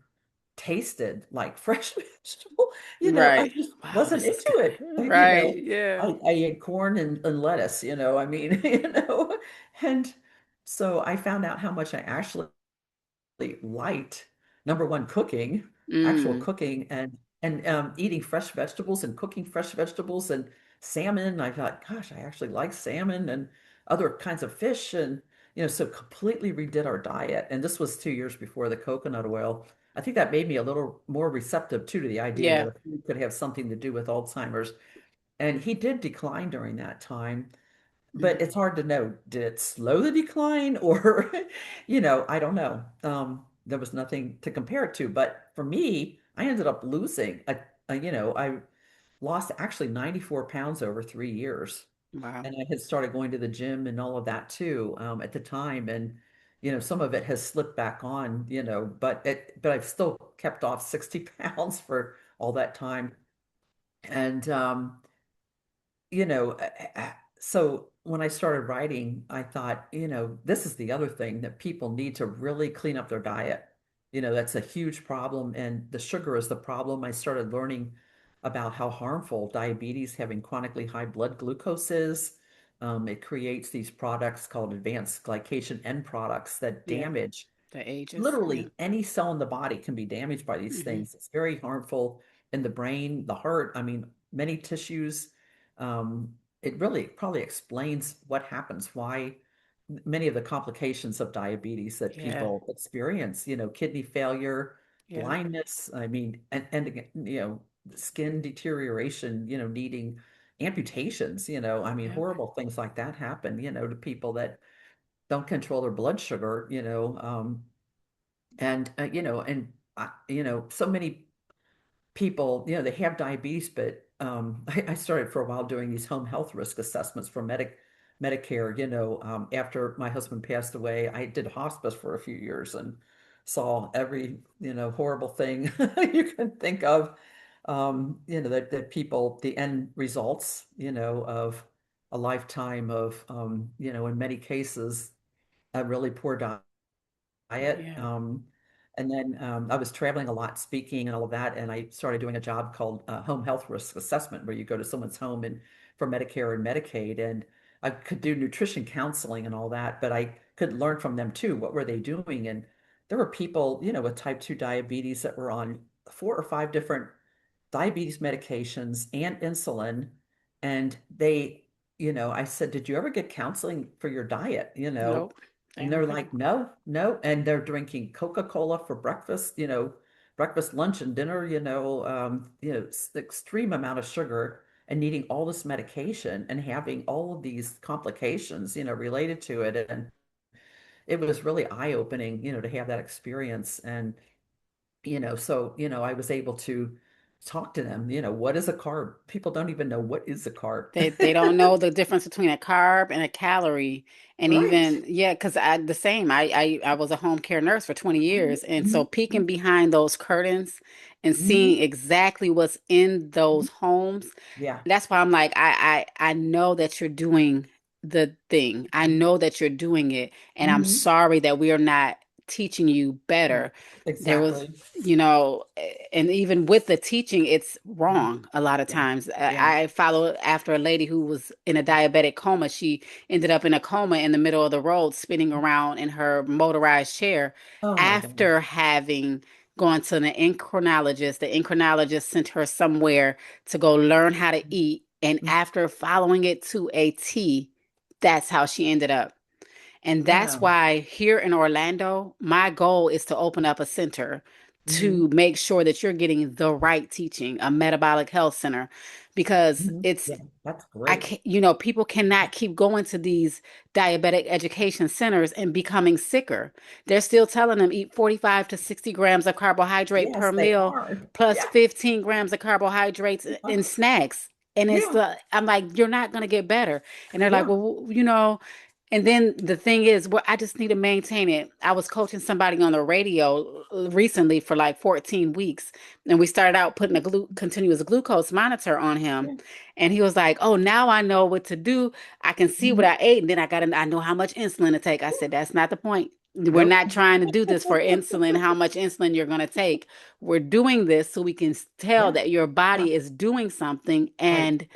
tasted like fresh vegetable. I Right. just Wow, wasn't this is into good. it. Right. Yeah. I ate corn and lettuce, I mean, and so I found out how much I actually liked number one cooking, actual Mm. cooking and eating fresh vegetables and cooking fresh vegetables and salmon. I thought, gosh, I actually like salmon and other kinds of fish and so completely redid our diet. And this was 2 years before the coconut oil. I think that made me a little more receptive too to the idea that Yeah. a food could have something to do with Alzheimer's. And he did decline during that time, but Hmm. it's hard to know. Did it slow the decline or, I don't know. There was nothing to compare it to. But for me, I ended up losing I lost actually 94 pounds over 3 years. Wow. And I had started going to the gym and all of that too, at the time. And, some of it has slipped back on, but I've still kept off 60 pounds for all that time. And, you know, uh, so when I started writing, I thought, this is the other thing that people need to really clean up their diet. That's a huge problem, and the sugar is the problem. I started learning about how harmful diabetes, having chronically high blood glucose is. It creates these products called advanced glycation end products that Yeah. damage The ages. Yeah. literally any cell in the body can be damaged by these Hmm. things. It's very harmful in the brain, the heart, I mean, many tissues. It really probably explains what happens, why many of the complications of diabetes that Yeah. people experience, kidney failure, Yeah. blindness, I mean, and again, skin deterioration, needing amputations, I mean, Yeah. horrible things like that happen, to people that don't control their blood sugar, and so many people, they have diabetes, but I started for a while doing these home health risk assessments for Medicare. After my husband passed away, I did hospice for a few years and saw every, horrible thing you can think of. That people, the end results, of a lifetime of, in many cases, a really poor diet. Yeah. And then I was traveling a lot, speaking and all of that. And I started doing a job called home health risk assessment, where you go to someone's home and for Medicare and Medicaid. And I could do nutrition counseling and all that, but I could learn from them too. What were they doing? And there were people, with type 2 diabetes that were on 4 or 5 different diabetes medications and insulin. And I said, did you ever get counseling for your diet? Nope. They And don't they're care. like, no, no. And they're drinking Coca-Cola for breakfast, breakfast, lunch, and dinner, extreme amount of sugar and needing all this medication and having all of these complications, related to it. And it was really eye-opening, to have that experience. And, so, I was able to talk to them, what is a carb? People don't even know what is a carb. They don't know the difference between a carb and a calorie. And Right. even, yeah, because the same. I was a home care nurse for 20 Mhm, years. And so mhm, peeking behind those curtains and mhm, seeing exactly what's in those mhm. homes, Yeah. that's why I'm like, I know that you're doing the thing. I Mhm, know that you're doing it. And I'm mhm. sorry that we are not teaching you Right. better. There was, Exactly. and even with the teaching, it's Mhm. wrong a lot of Yeah. times. Yeah. I followed after a lady who was in a diabetic coma. She ended up in a coma in the middle of the road, spinning around in her motorized chair Oh my gosh. after having gone to the endocrinologist. The endocrinologist sent her somewhere to go learn how to eat. And Mhm. after following it to a T, that's how she ended up. And that's Wow. why here in Orlando, my goal is to open up a center to Hmm. make sure that you're getting the right teaching, a metabolic health center, because Hmm. it's Yeah, that's I great. can't, people cannot keep going to these diabetic education centers and becoming sicker. They're still telling them eat 45 to 60 grams of carbohydrate per Yes, they meal are. plus Yeah. 15 grams of carbohydrates in Uh-huh. snacks. And it's Yeah. I'm like, you're not going to get better. And they're like, Yeah. well, and then the thing is, well, I just need to maintain it. I was coaching somebody on the radio recently for like 14 weeks, and we started out putting a continuous glucose monitor on him. Yeah. And he was like, "Oh, now I know what to do. I can see what Hmm. I ate, and then I know how much insulin to take." I said, "That's not the point. We're Nope. not trying to do this for insulin, how much insulin you're going to take. We're doing this so we can tell Yeah. that your Yeah. body is doing something Right. and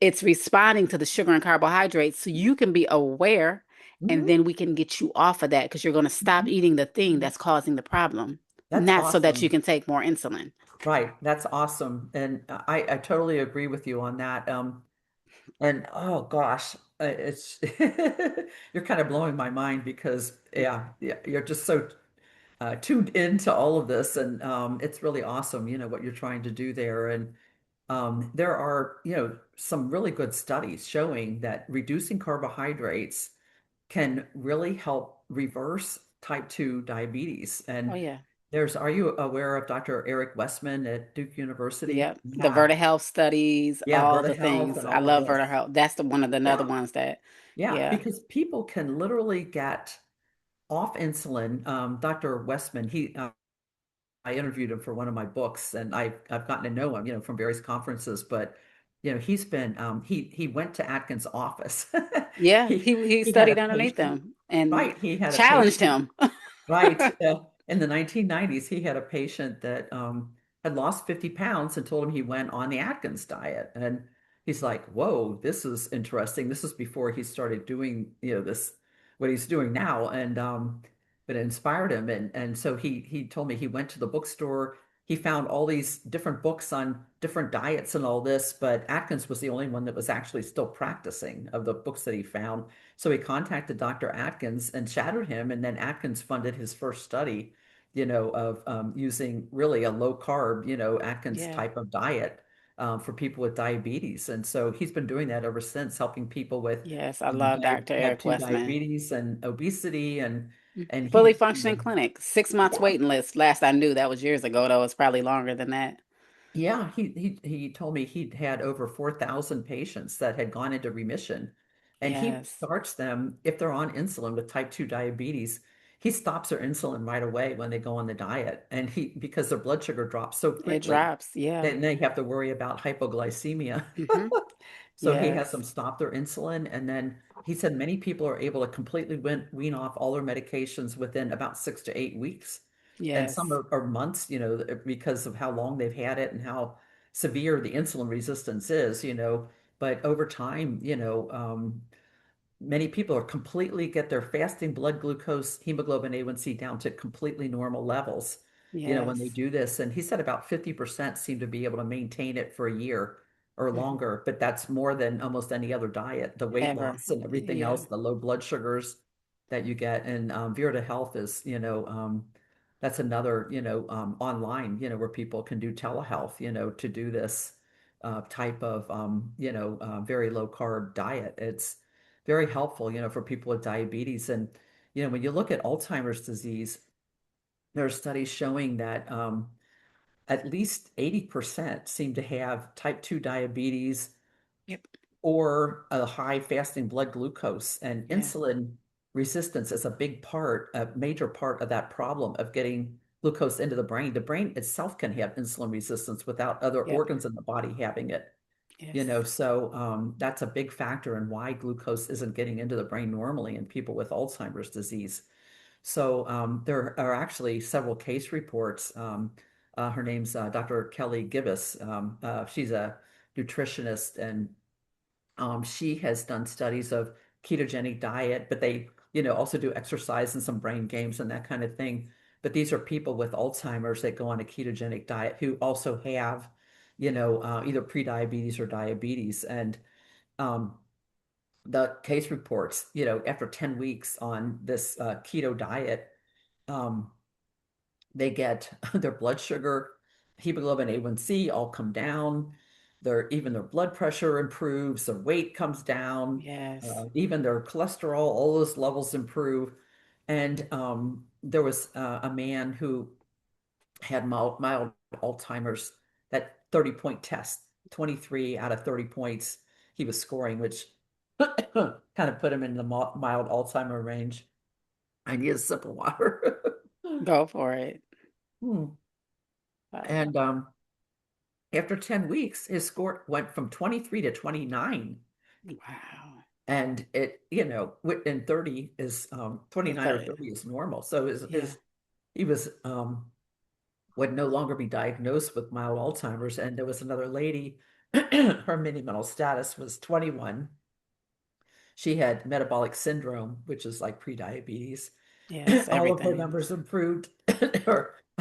it's responding to the sugar and carbohydrates so you can be aware and Hmm. then we can get you off of that because you're going to stop Hmm. eating the thing Hmm. that's causing the problem, That's not so that you awesome. can take more insulin." Right. That's awesome. And I totally agree with you on that. And oh gosh, it's you're kind of blowing my mind because yeah, you're just so tuned into all of this, and it's really awesome, what you're trying to do there. And there are, some really good studies showing that reducing carbohydrates can really help reverse type 2 diabetes. Oh, And yeah. are you aware of Dr. Eric Westman at Duke University? Yep. The Yeah. Verta Health studies, Yeah, all Virta the Health things. and I all of love this. Verta Health. That's the one of the another Yeah. ones that, Yeah, yeah. because people can literally get off insulin. Dr. Westman, I interviewed him for one of my books, and I've gotten to know him, from various conferences. But he's been he went to Atkins' office. Yeah. He He he had a studied underneath patient, them and right? He had a challenged patient. him. Right. In the 1990s, he had a patient that had lost 50 pounds and told him he went on the Atkins diet. And he's like, whoa, this is interesting. This is before he started doing, what he's doing now. And but it inspired him. And so he told me he went to the bookstore. he found all these different books on different diets and all this, but Atkins was the only one that was actually still practicing of the books that he found. So he contacted Dr. Atkins and shadowed him, and then Atkins funded his first study, of using really a low carb, Atkins Yeah. type of diet for people with diabetes. And so he's been doing that ever since, helping people with Yes, I love Dr. type Eric 2 Westman. diabetes and obesity, and Fully he, functioning clinic. 6 months yeah. waiting list. Last I knew, that was years ago, though. It's probably longer than that. Yeah, he told me he'd had over 4,000 patients that had gone into remission. And he Yes. starts them, if they're on insulin with type 2 diabetes, he stops their insulin right away when they go on the diet. And because their blood sugar drops so It quickly, drops. Yeah. then they have to worry about hypoglycemia. Hmm. So he has them Yes. stop their insulin. And then he said many people are able to completely wean off all their medications within about 6 to 8 weeks. And some Yes. are months, because of how long they've had it and how severe the insulin resistance is, but over time, many people are completely get their fasting blood glucose, hemoglobin A1C down to completely normal levels, when they Yes. do this. And he said about 50% seem to be able to maintain it for a year or Hmm. longer, but that's more than almost any other diet, the weight Ever. loss and everything Yeah. else, the low blood sugars that you get. And Vera to Health is, that's another, online, where people can do telehealth, to do this type of, very low carb diet. It's very helpful, for people with diabetes. And, when you look at Alzheimer's disease, there are studies showing that at least 80% seem to have type 2 diabetes Yep. or a high fasting blood glucose. And Yeah. insulin resistance is a major part of that problem of getting glucose into the brain. The brain itself can have insulin resistance without other Yep. organs in the body having it. Yes. So that's a big factor in why glucose isn't getting into the brain normally in people with Alzheimer's disease. So there are actually several case reports. Her name's Dr. Kelly Gibbous. She's a nutritionist, and she has done studies of ketogenic diet, but they, also do exercise and some brain games and that kind of thing. But these are people with Alzheimer's that go on a ketogenic diet who also have, either prediabetes or diabetes. And um, the case reports, after 10 weeks on this keto diet, um, they get their blood sugar, hemoglobin A1C all come down. Even their blood pressure improves, their weight comes down, Yes. even their cholesterol, all those levels improve. And there was a man who had mild Alzheimer's, that 30-point test, 23 out of 30 points he was scoring, which kind of put him in the mild Alzheimer range. I need a sip of water. Go for it. Hmm. Wow. And after 10 weeks, his score went from 23 to 29. Wow. And in 30 is 29 or 30 is normal. So Yeah. he was would no longer be diagnosed with mild Alzheimer's. And there was another lady, her mini mental status was 21. She had metabolic syndrome, which is like prediabetes. Yes. All of her Everything. numbers improved.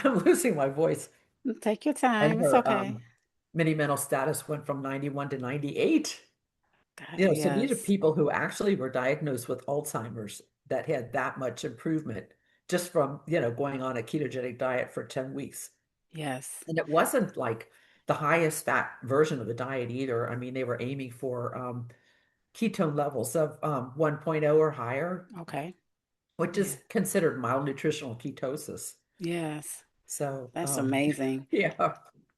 I'm losing my voice. Take your And time. It's her okay. mini mental status went from 91 to 98. God, So these are yes. people who actually were diagnosed with Alzheimer's that had that much improvement just from, going on a ketogenic diet for 10 weeks. Yes. And it wasn't like the highest fat version of the diet either. I mean, they were aiming for ketone levels of 1.0 or higher, Okay. which Yeah. is considered mild nutritional ketosis. Yes. So, That's amazing. yeah,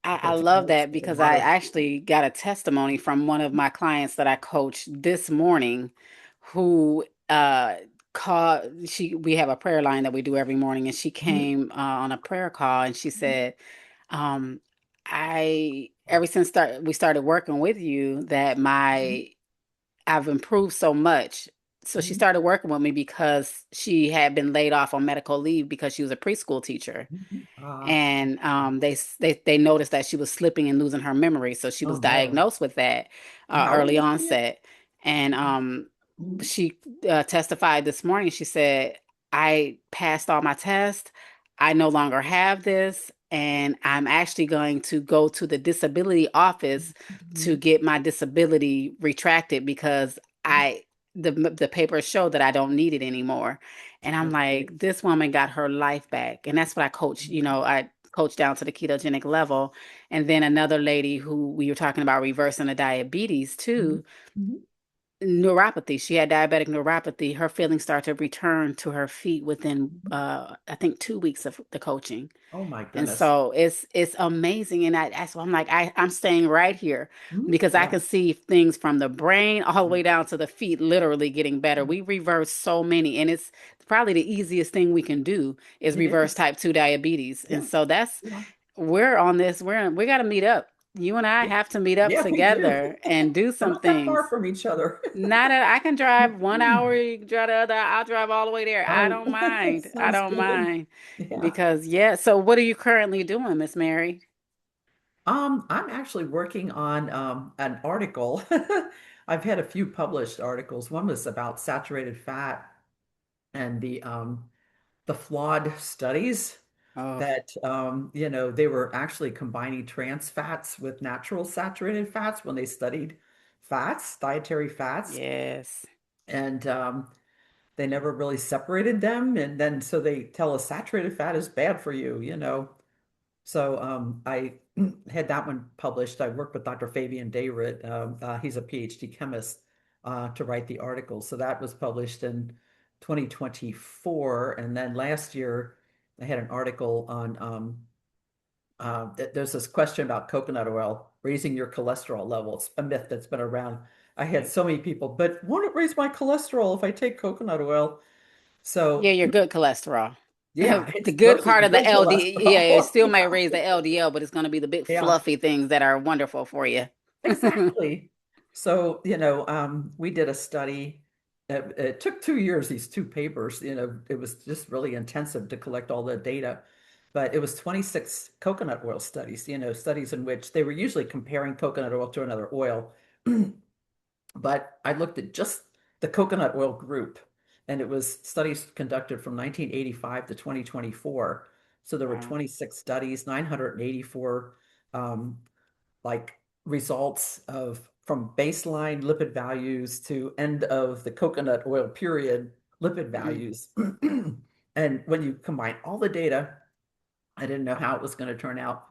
I that's love always that a because lot I of. actually got a testimony from one of my clients that I coached this morning who called we have a prayer line that we do every morning, and she Mhm, came on a prayer call, and she said, um I ever since we started working with you, that mhm, my I've improved so much. So she mhm, started working with me because she had been laid off on medical leave because she was a preschool teacher, mhm. and they noticed that she was slipping and losing her memory, so she Oh was no. diagnosed with that How old early was she? onset. And Mhm. she testified this morning. She said, I passed all my tests. I no longer have this, and I'm actually going to go to the disability office to Mhm. get my disability retracted because I the papers show that I don't need it anymore. And I'm That's great. like, this woman got her life back. And that's what I coach, Mhm. I coach down to the ketogenic level. And then another lady who we were talking about reversing the diabetes Mhm. too, Mhm. neuropathy. She had diabetic neuropathy. Her feelings started to return to her feet within I think 2 weeks of the coaching. Oh my And goodness. so it's amazing. And that's why I'm like, I'm staying right here Mhm. because I Yeah. can see things from the brain all the way Mhm. down to the feet literally getting better. We reverse so many, and it's probably the easiest thing we can do is It reverse is. type 2 diabetes. And Yeah. so that's Yeah. we're on this, we got to meet up. You and I Yeah. have to meet up Yeah, we do. together and do We're some not that far things. from each other. Not a, I can drive 1 hour, you can drive the other, I'll drive all the way there. I Oh, don't mind. I sounds don't good. mind. Yeah. Because yeah, so what are you currently doing, Miss Mary? I'm actually working on an article. I've had a few published articles. One was about saturated fat and the flawed studies Oh, that they were actually combining trans fats with natural saturated fats when they studied fats, dietary fats, yes. and they never really separated them. And then so they tell us saturated fat is bad for you. So I had that one published. I worked with Dr. Fabian Dayrit. He's a PhD chemist to write the article. So that was published in 2024. And then last year, I had an article on there's this question about coconut oil raising your cholesterol level. It's a myth that's been around. I had so many people, but won't it raise my cholesterol if I take coconut oil? Yeah, So your good cholesterol. yeah, The it's good mostly part the of the good LD, yeah, it cholesterol. still may raise the LDL, but it's going to be the big Yeah. fluffy things that are wonderful for you. Exactly. So, we did a study. It took 2 years, these two papers. It was just really intensive to collect all the data. But it was 26 coconut oil studies, studies in which they were usually comparing coconut oil to another oil. But I looked at just the coconut oil group, and it was studies conducted from 1985 to 2024. So there were Wow. 26 studies, 984 um, like results of from baseline lipid values to end of the coconut oil period lipid Mm, values. And when you combine all the data, I didn't know how it was going to turn out.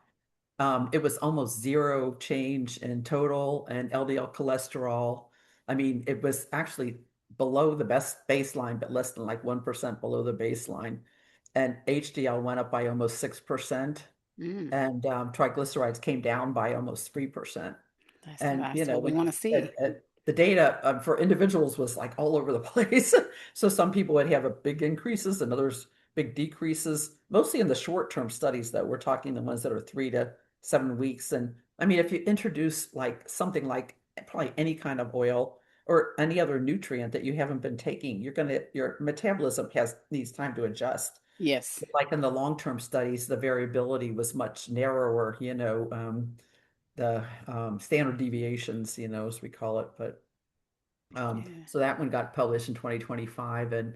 It was almost zero change in total and LDL cholesterol. I mean, it was actually below the best baseline, but less than like 1% below the baseline. And HDL went up by almost 6%, mm. and triglycerides came down by almost 3%. And That's what we when want to see. the data for individuals was like all over the place. So some people would have a big increases and others big decreases, mostly in the short-term studies that we're talking, the ones that are 3 to 7 weeks. And I mean, if you introduce like something like probably any kind of oil or any other nutrient that you haven't been taking, your metabolism has needs time to adjust. Yes. Like in the long-term studies, the variability was much narrower, the standard deviations, as we call it. But Yeah. so that one got published in 2025, and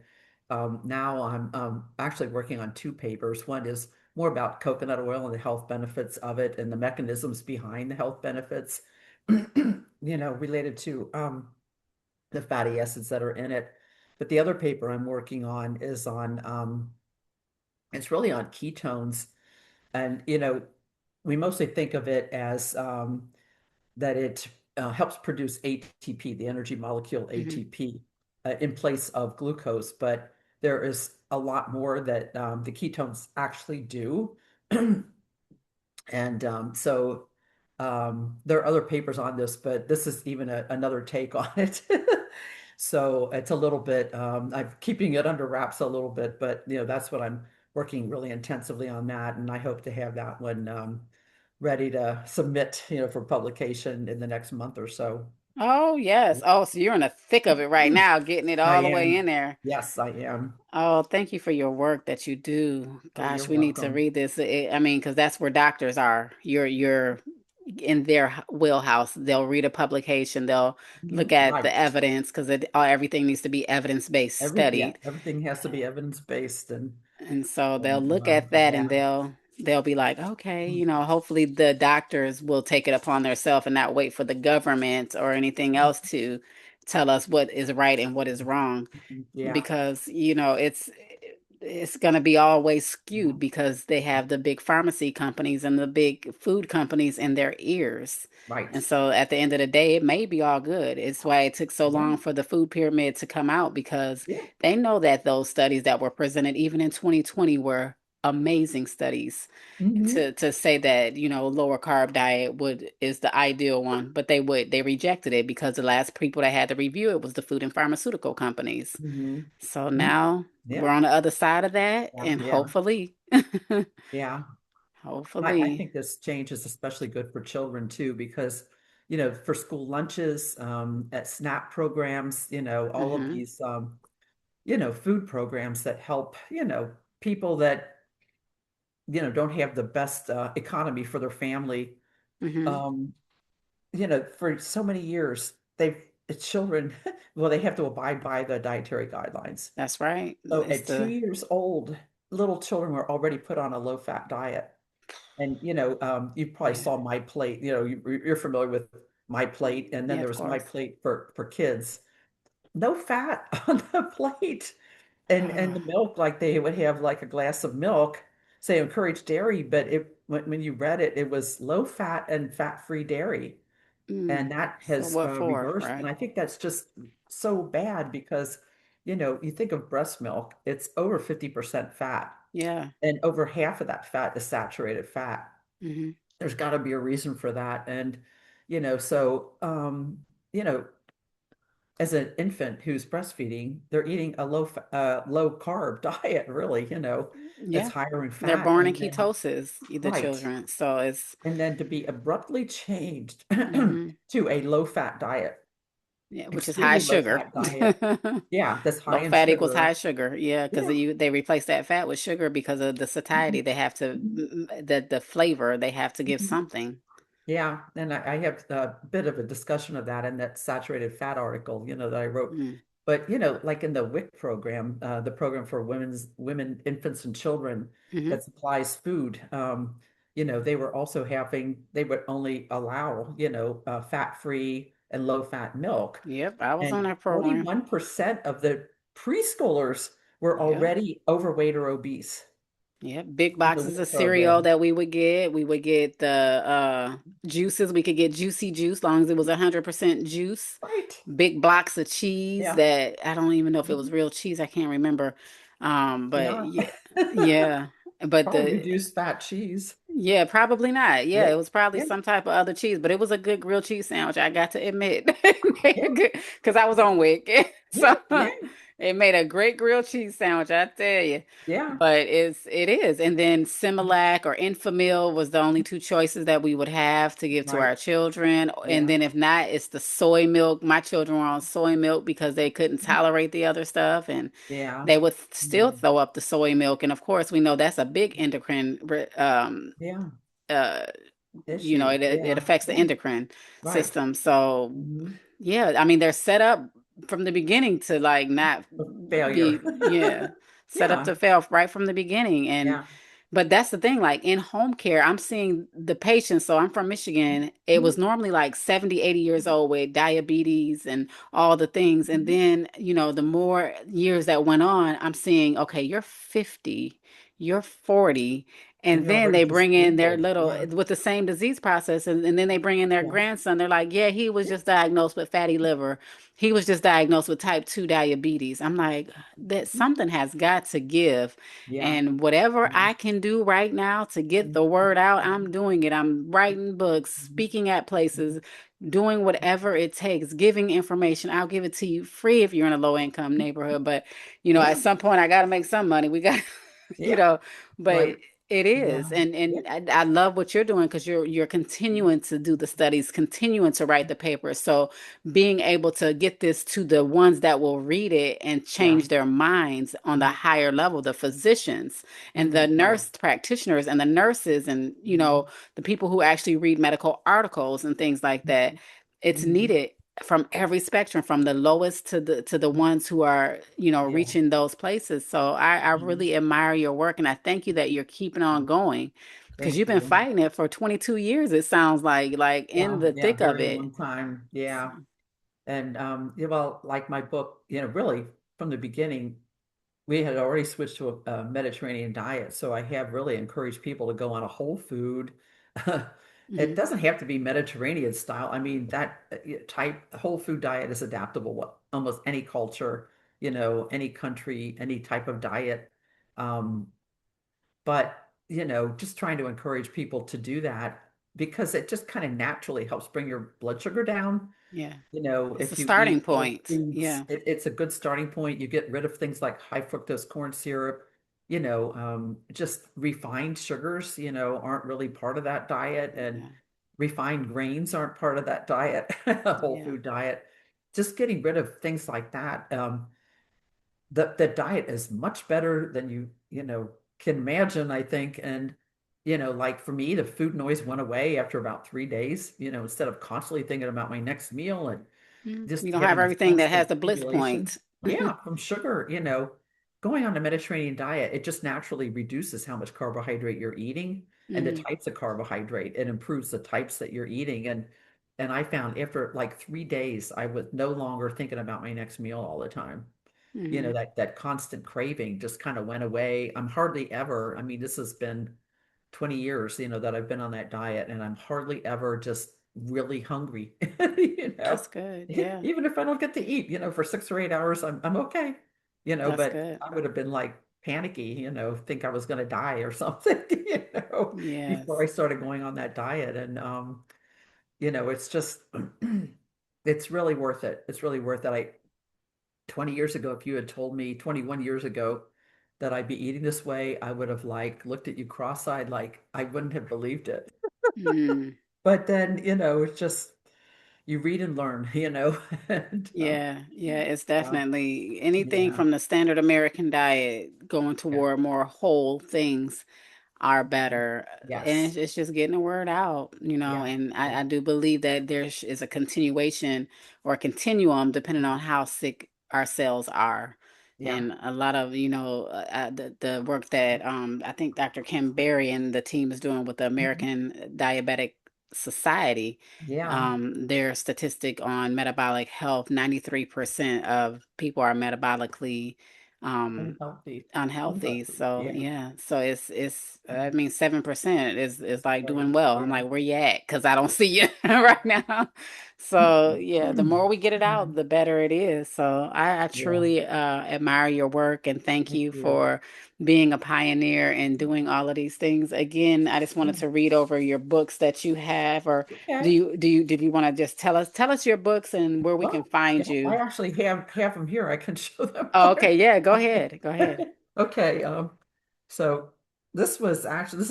now I'm actually working on two papers. One is more about coconut oil and the health benefits of it and the mechanisms behind the health benefits, related to the fatty acids that are in it. But the other paper I'm working on is on it's really on ketones, and we mostly think of it as that it helps produce ATP, the energy molecule Hmm. ATP, in place of glucose. But there is a lot more that the ketones actually do. And so there are other papers on this, but this is even another take on it. So it's a little bit, I'm keeping it under wraps a little bit, but that's what I'm working really intensively on that. And I hope to have that one ready to submit, for publication in the next month or so. Oh, yes. Oh, so you're in the thick of it right now, getting it I all the way in am. there. Yes, I am. Oh, thank you for your work that you do. Oh, you're Gosh, we need to welcome. read this. I mean, because that's where doctors are. You're in their wheelhouse. They'll read a publication. They'll look Mhm. at the Right. evidence because everything needs to be evidence-based Yeah, studied. everything has to be evidence-based, And so they'll and look at the that and data. they'll they'll be like, okay, hopefully the doctors will take it upon themselves and not wait for the government or anything else to tell us what is right and what is wrong. Yeah. Because it's going to be always skewed because they have the big pharmacy companies and the big food companies in their ears. And Right. so at the end of the day, it may be all good. It's why it took so Yeah. long for the food pyramid to come out, because Yeah. they know that those studies that were presented even in 2020 were amazing studies Hmm. to say that, lower carb diet would is the ideal one, but they rejected it because the last people that had to review it was the food and pharmaceutical companies. Hmm. So Hmm. now we're Yeah. on the other side of that, Yeah. and Yeah. hopefully, Yeah. I hopefully, think this change is especially good for children too, because, you know, for school lunches, at SNAP programs, you know, all of hmm these, you know, food programs that help, you know, people that, you know, don't have the best economy for their family. hmm Um, you know, for so many years, the children, well, they have to abide by the dietary guidelines. that's right. So It's at two the years old, little children were already put on a low-fat diet. And, you know, you probably yeah, saw My Plate, you know, you're familiar with My Plate, and then yeah, there of was My course. Plate for kids. No fat on the plate. And the milk, like they would have like a glass of milk, say encourage dairy, but when you read it, it was low fat and fat-free dairy. And that So has what for, reversed. And right? I think that's just so bad because, you know, you think of breast milk, it's over 50% fat, Yeah. and over half of that fat is saturated fat. hmm There's got to be a reason for that. And, you know, so, you know, as an infant who's breastfeeding, they're eating a low carb diet, really, you know, that's Yeah. higher in They're fat. born in And then, ketosis, the right. children. So it's And then to be abruptly changed hmm to a low fat diet, yeah, which is high extremely low sugar. fat diet. Yeah, that's high Low in fat equals high sugar. sugar. Yeah, because Yeah. they replace that fat with sugar because of the satiety. They have to Mhm. the flavor. They have to give Mhm. something. Yeah, and I have a bit of a discussion of that in that saturated fat article, you know, that I wrote. Mm, But you know, like in the WIC program, the program for women, infants, and children hmm that supplies food, you know, they would only allow, you know, fat-free and low-fat milk, Yep, I was on and that program. 41% of the preschoolers were Yep. already overweight or obese Yeah, big in the boxes of WIC cereal program. that we would get. We would get the juices. We could get juicy juice, long as it was 100% juice. Right. Big blocks of cheese Yeah. that I don't even know if it was Mhm. real cheese. I can't remember. But Yeah. yeah, yeah. But Probably the reduced fat cheese. yeah, probably not. Yeah, Yeah. it was probably Yeah. some type of other cheese, but it was a good grilled cheese sandwich. I got to admit, Yeah. because I was on WIC, Yeah. so Yeah. it made a great grilled cheese sandwich. I tell you. Yeah. But it is, and then Similac or Enfamil was the only two choices that we would have to give to Right. our children. And Yeah. then if not, it's the soy milk. My children were on soy milk because they couldn't tolerate the other stuff, and Yeah. they would still Mhm. throw up the soy milk. And of course, we know that's a big endocrine Yeah. uh Issue. it Yeah. affects the Yeah. endocrine Right. system. So Hmm. yeah, I mean they're set up from the beginning to like not Failure. be yeah, set up Yeah. to fail right from the beginning. And Yeah. but that's the thing, like in home care, I'm seeing the patients. So I'm from Michigan. It was Mhm. normally like 70, 80 years old with diabetes and all the things. And Mhm. then, the more years that went on, I'm seeing, okay, you're 50, you're 40. And And you're then already they bring in their disabled. little Yeah. with the same disease process, and then they bring in their Yeah. grandson. They're like, yeah, he was Yeah. just diagnosed with fatty liver. He was just diagnosed with type 2 diabetes. I'm like, that something has got to give. Yeah. And whatever I can do right now to get Mhm. the word out, I'm doing it. I'm writing books, Mhm. speaking at Mhm. places, doing whatever it takes, giving information. I'll give it to you free if you're in a low income neighborhood. But, at Yeah. some point, I got to make some money. We got, you Yeah. know, but Right. it Yeah. is. And Yeah. I love what you're doing because you're continuing to do the studies, continuing to write the papers. So being able to get this to the ones that will read it and Yeah. change their minds on the Mhm. higher level, the physicians and the Mhm. Yeah. nurse practitioners and the nurses and, Mhm. the people who actually read medical articles and things like that. Mhm. It's Mhm. needed. from every spectrum, from the lowest to the ones who are, Yeah. reaching those places. So I Mhm. really admire your work, and I thank you that you're keeping on going because Thank you've been you. fighting it for 22 years. It sounds like in Yeah, the yeah, thick of very it. long time. So, Yeah. And yeah, well, like my book, really from the beginning, we had already switched to a Mediterranean diet. So I have really encouraged people to go on a whole food. It mhm, doesn't have to be Mediterranean style. I mean, that type whole food diet is adaptable to almost any culture, any country, any type of diet. Um, but, just trying to encourage people to do that because it just kind of naturally helps bring your blood sugar down. yeah, it's a If you starting eat whole point. foods, Yeah. it's a good starting point. You get rid of things like high fructose corn syrup, just refined sugars, aren't really part of that diet, and Yeah. refined grains aren't part of that diet, a whole Yeah. food diet. Just getting rid of things like that. The diet is much better than you can imagine, I think. And like for me, the food noise went away after about 3 days, instead of constantly thinking about my next meal and You just don't have having this everything that has constant the bliss stimulation. points. Yeah, from sugar, going on a Mediterranean diet, it just naturally reduces how much carbohydrate you're eating and the Hmm. types of carbohydrate. It improves the types that you're eating. And I found after like 3 days, I was no longer thinking about my next meal all the time. Hmm. That constant craving just kind of went away. I'm hardly ever, I mean, this has been 20 years, that I've been on that diet, and I'm hardly ever just really hungry, That's good. Yeah, even if I don't get to eat, for 6 or 8 hours, I'm okay, that's but good. I would have been like panicky, think I was going to die or something, before I Yes. started going on that diet. And, it's just, it's really worth it. It's really worth it. 20 years ago, if you had told me 21 years ago that I'd be eating this way, I would have like looked at you cross-eyed, like I wouldn't have believed it. Mm. But then, it's just you read and learn, and Yeah, yeah, it's uh, definitely anything yeah, from the standard American diet going yeah, toward more whole things are yeah, better. And yes, it's just getting the word out, yeah, and yeah, I do believe that is a continuation or a continuum depending on how sick our cells are. yeah, And a lot of, the work that I think Dr. Kim Berry and the team is doing with the mhm, American Diabetic Society, yeah, their statistic on metabolic health, 93% of people are metabolically um, unhealthy, unhealthy. unhealthy, So yeah, yeah, so it's I mean 7% is like right, doing well. I'm yeah. like, where you at? Because I don't see you right now. So yeah, the more we get it out, the better it is. So I Yeah, truly admire your work and thank thank you you. for being a pioneer and doing all of these things. Again, I just wanted to read over your books that you have, or Okay. did you want to just tell us your books and where we can Well, find yeah, I you? actually have them here. I can show them. Oh, okay, yeah, go ahead. Go ahead. Okay, so this is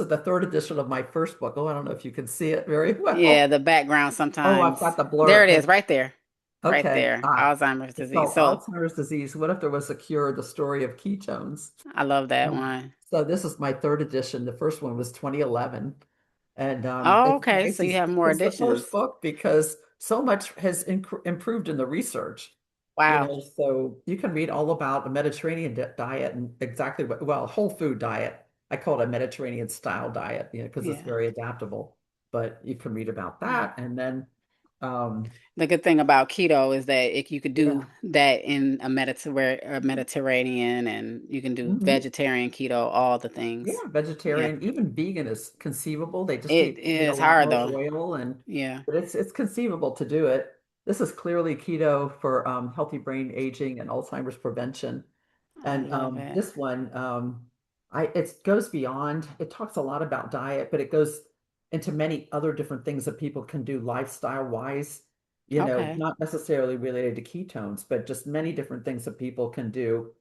the third edition of my first book. Oh, I don't know if you can see it very Yeah, well. the background Oh, I've sometimes. got the There blur. it is, right there. Right Okay, there. Alzheimer's it's disease. called So Alzheimer's disease. What if there was a cure? The story of ketones. I love that Um, one. so this is my third edition. The first one was 2011, and Oh, it's okay. nice. So you have more It's the first additions. book because so much has improved in the research. Wow. So you can read all about a Mediterranean diet and exactly whole food diet. I call it a Mediterranean style diet, because it's Yeah. very adaptable. But you can read about Yeah. that, and then, um, The good thing about keto is that you could do yeah, that in a Mediterranean, and you can do hmm vegetarian keto, all the yeah, things. Yeah. vegetarian, even vegan is conceivable. They just It need a is lot hard more though. oil, and Yeah. but it's conceivable to do it. This is clearly keto for healthy brain aging and Alzheimer's prevention. I And love it. this one, it goes beyond, it talks a lot about diet, but it goes into many other different things that people can do lifestyle wise, Okay. not necessarily related to ketones, but just many different things that people can do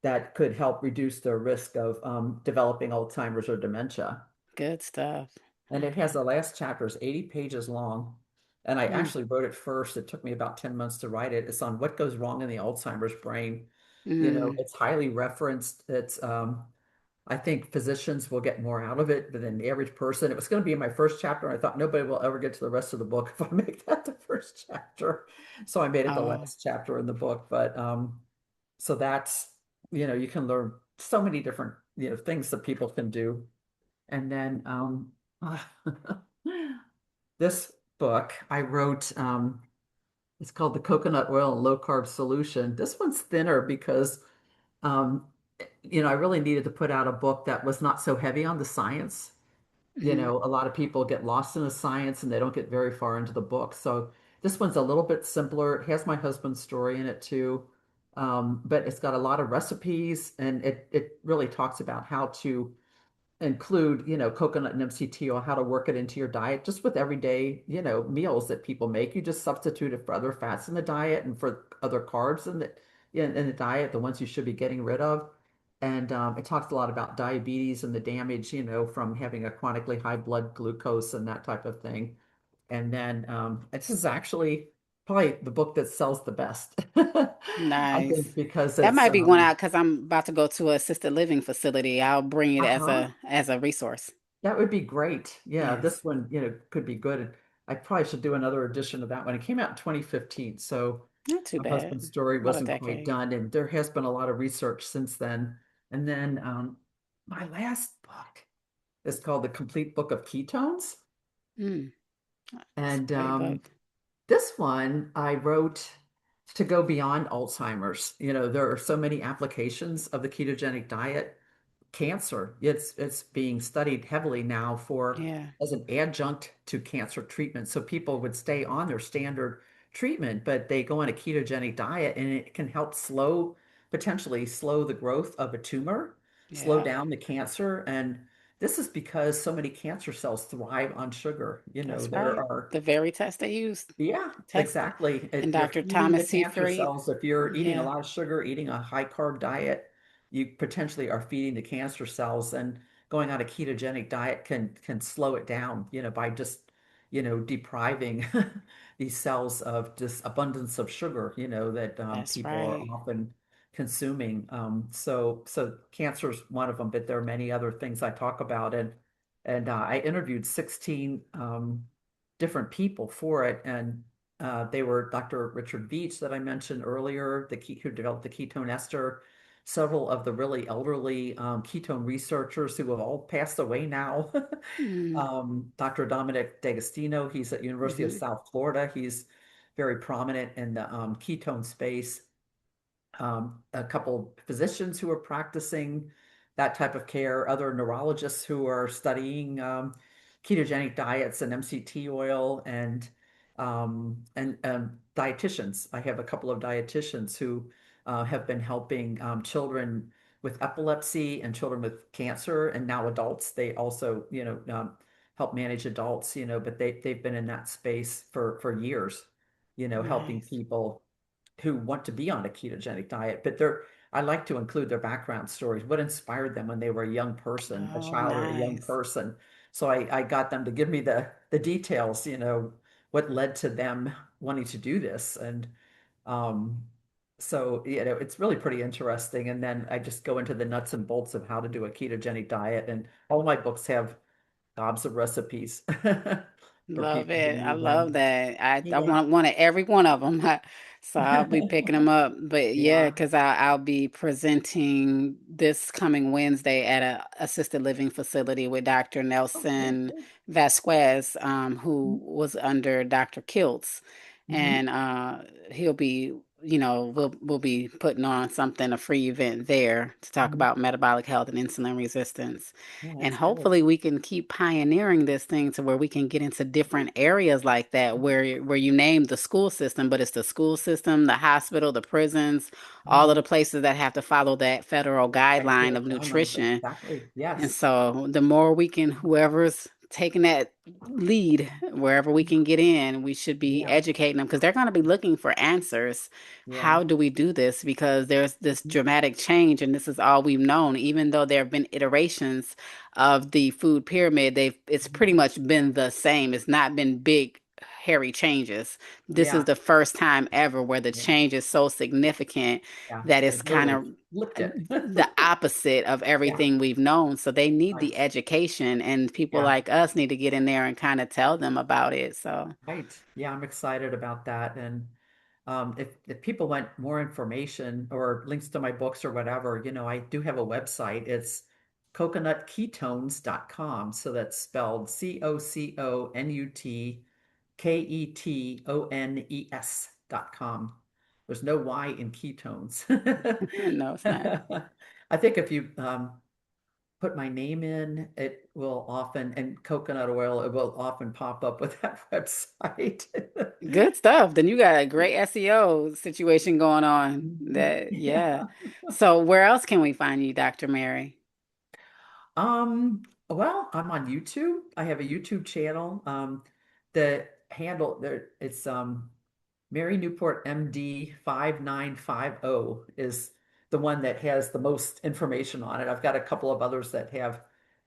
that could help reduce their risk of developing Alzheimer's or dementia. Good stuff. And it has Okay. the last chapter is 80 pages long. And I Mm. actually wrote it first. It took me about 10 months to write it. It's on what goes wrong in the Alzheimer's brain. Mm. It's highly referenced. I think physicians will get more out of it than the average person. It was going to be my first chapter, and I thought nobody will ever get to the rest of the book if I make that the first chapter. So I made it the Oh, last chapter in the book. But so that's, you can learn so many different, things that people can do. And then this book I wrote, it's called The Coconut Oil and Low Carb Solution. This one's thinner because um, I really needed to put out a book that was not so heavy on the science. mm, A lot of people get lost in the science and they don't get very far into the book. So this one's a little bit simpler. It has my husband's story in it too. But it's got a lot of recipes and it really talks about how to include, coconut and MCT oil, how to work it into your diet, just with everyday, meals that people make. You just substitute it for other fats in the diet and for other carbs in the diet, the ones you should be getting rid of. And it talks a lot about diabetes and the damage, from having a chronically high blood glucose and that type of thing. And then this is actually probably the book that sells the best, I nice. think, because That it's might be one out because I'm about to go to a assisted living facility. I'll bring it as uh-huh. a resource. That would be great. Yeah, Yes. this one, could be good. And I probably should do another edition of that one. It came out in 2015, so Not too my bad. husband's story About a wasn't quite decade. done, and there has been a lot of research since then. And then my last book is called The Complete Book of Ketones. Mm, that's And a great book. this one I wrote to go beyond Alzheimer's. There are so many applications of the ketogenic diet. Cancer, it's being studied heavily now for Yeah, as an adjunct to cancer treatment. So people would stay on their standard treatment, but they go on a ketogenic diet and it can help potentially slow the growth of a tumor, slow yeah. down the cancer. And this is because so many cancer cells thrive on sugar. That's There right. are The very test they used. yeah, Test it. exactly. And You're Dr. feeding the Thomas C. cancer Freed. cells. If you're eating a Yeah, lot of sugar, eating a high carb diet, you potentially are feeding the cancer cells. And going on a ketogenic diet can slow it down, by just, depriving these cells of just abundance of sugar, that that's people are right. often consuming. So cancer is one of them, but there are many other things I talk about. And I interviewed 16 different people for it. And they were Dr. Richard Veach that I mentioned earlier, who developed the ketone ester, several of the really elderly ketone researchers who have all passed away now. Mm, Dr. Dominic D'Agostino, he's at University of hmm. South Florida. He's very prominent in the ketone space. A couple physicians who are practicing that type of care, other neurologists who are studying ketogenic diets and MCT oil, and dietitians. I have a couple of dietitians who have been helping children with epilepsy and children with cancer, and now adults. They also, help manage adults, but they've been in that space for years, helping Nice. people who want to be on a ketogenic diet, but I like to include their background stories, what inspired them when they were a young person, a Oh, child or a young nice. person. So I got them to give me the details, what led to them wanting to do this. And um, so, it's really pretty interesting. And then I just go into the nuts and bolts of how to do a ketogenic diet. And all my books have gobs of recipes for Love people to it. I use love them. that. I Yeah. wanted every one of them. So I'll be picking them up. But yeah, Yeah. because I'll be presenting this coming Wednesday at a assisted living facility with Dr. Okay, Nelson good. Vasquez, who was under Dr. Kiltz. Hmm. And he'll be, we'll be putting on something, a free event there to talk Hmm. about metabolic health and insulin resistance. Yeah, And that's good. hopefully we can keep pioneering this thing to where we can get into different areas like that where you name the school system, but it's the school system, the hospital, the prisons, all of Mhm. the places that have to follow that federal guideline Dietary of guidelines, nutrition. exactly. And Yes. so the more we can, whoever's taking that lead, wherever we can get in, we should be Yeah. educating them because they're going to be looking for answers. Yeah. How do we do this? Because there's this dramatic change, and this is all we've known. Even though there have been iterations of the food pyramid, it's pretty much been the same. It's not been big, hairy changes. This is Yeah. the first time ever where the Yeah. change is so significant Yeah. that it's They kind literally of flipped it. the opposite of Yeah. everything we've known. So they need the Right. education, and people Yeah. like us need to get in there and kind of tell them about it. So, Right. Yeah, I'm excited about that. And if people want more information or links to my books or whatever, I do have a website. It's coconutketones.com. So that's spelled COCONUTKETONES.com. There's no Y in ketones. no, it's not. I think if you put my name in, it will often, and coconut oil, it will often pop up with that website. Good stuff. Then you got a great SEO situation going on. That, yeah. Yeah. So where else can we find you, Dr. Mary? Well, I'm on YouTube. I have a YouTube channel. The handle there, it's Mary Newport MD 5950 is the one that has the most information on it. I've got a couple of others that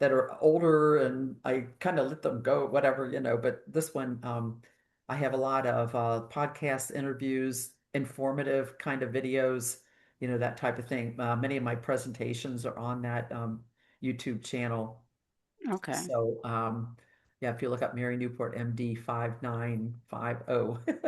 are older and I kind of let them go, whatever, but this one I have a lot of podcast interviews, informative kind of videos, that type of thing. Many of my presentations are on that YouTube channel. Okay. So, yeah, if you look up Mary Newport MD 5950,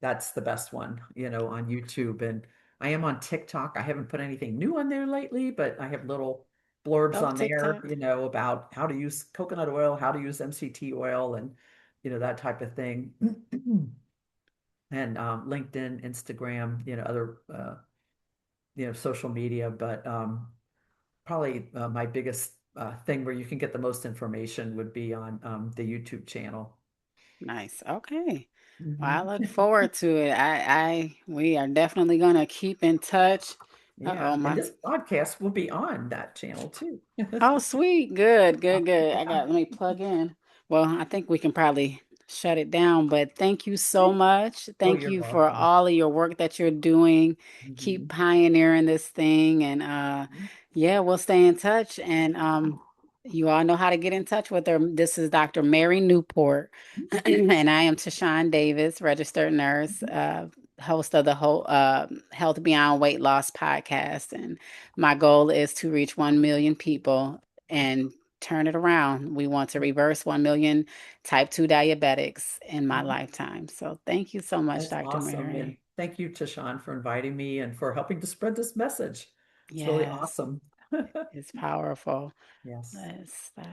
that's the best one, on YouTube. And I am on TikTok. I haven't put anything new on there lately, but I have little blurbs Oh, on there, TikTok. about how to use coconut oil, how to use MCT oil, and, that type of thing. And LinkedIn, Instagram, other, social media. But probably my biggest thing where you can get the most information would be on the YouTube channel. Nice. Okay. Well, I Mhm. look forward to it. We are definitely gonna keep in touch. Uh-oh, Yeah, and my. this podcast will be on that channel too. Oh, sweet. Good, good, good. Yeah. Let me plug in. Well, I think we can probably shut it down, but thank you so much. Oh, Thank you're you for welcome. all of your work that you're doing. Keep Mhm. pioneering this thing, and yeah, we'll stay in touch, and you all know how to get in touch with her. This is Dr. Mary Newport, and I am TaShawn Davis, registered nurse, host of the whole Health Beyond Weight Loss podcast, and my goal is to reach 1 million people and turn it around. We want to reverse 1 million type 2 diabetics in my Mhm. lifetime. So thank you so much, That's Dr. awesome. And Mary. thank you, Tashawn, for inviting me and for helping to spread this message. It's really Yes, awesome. it's powerful. Yes. Let's stop.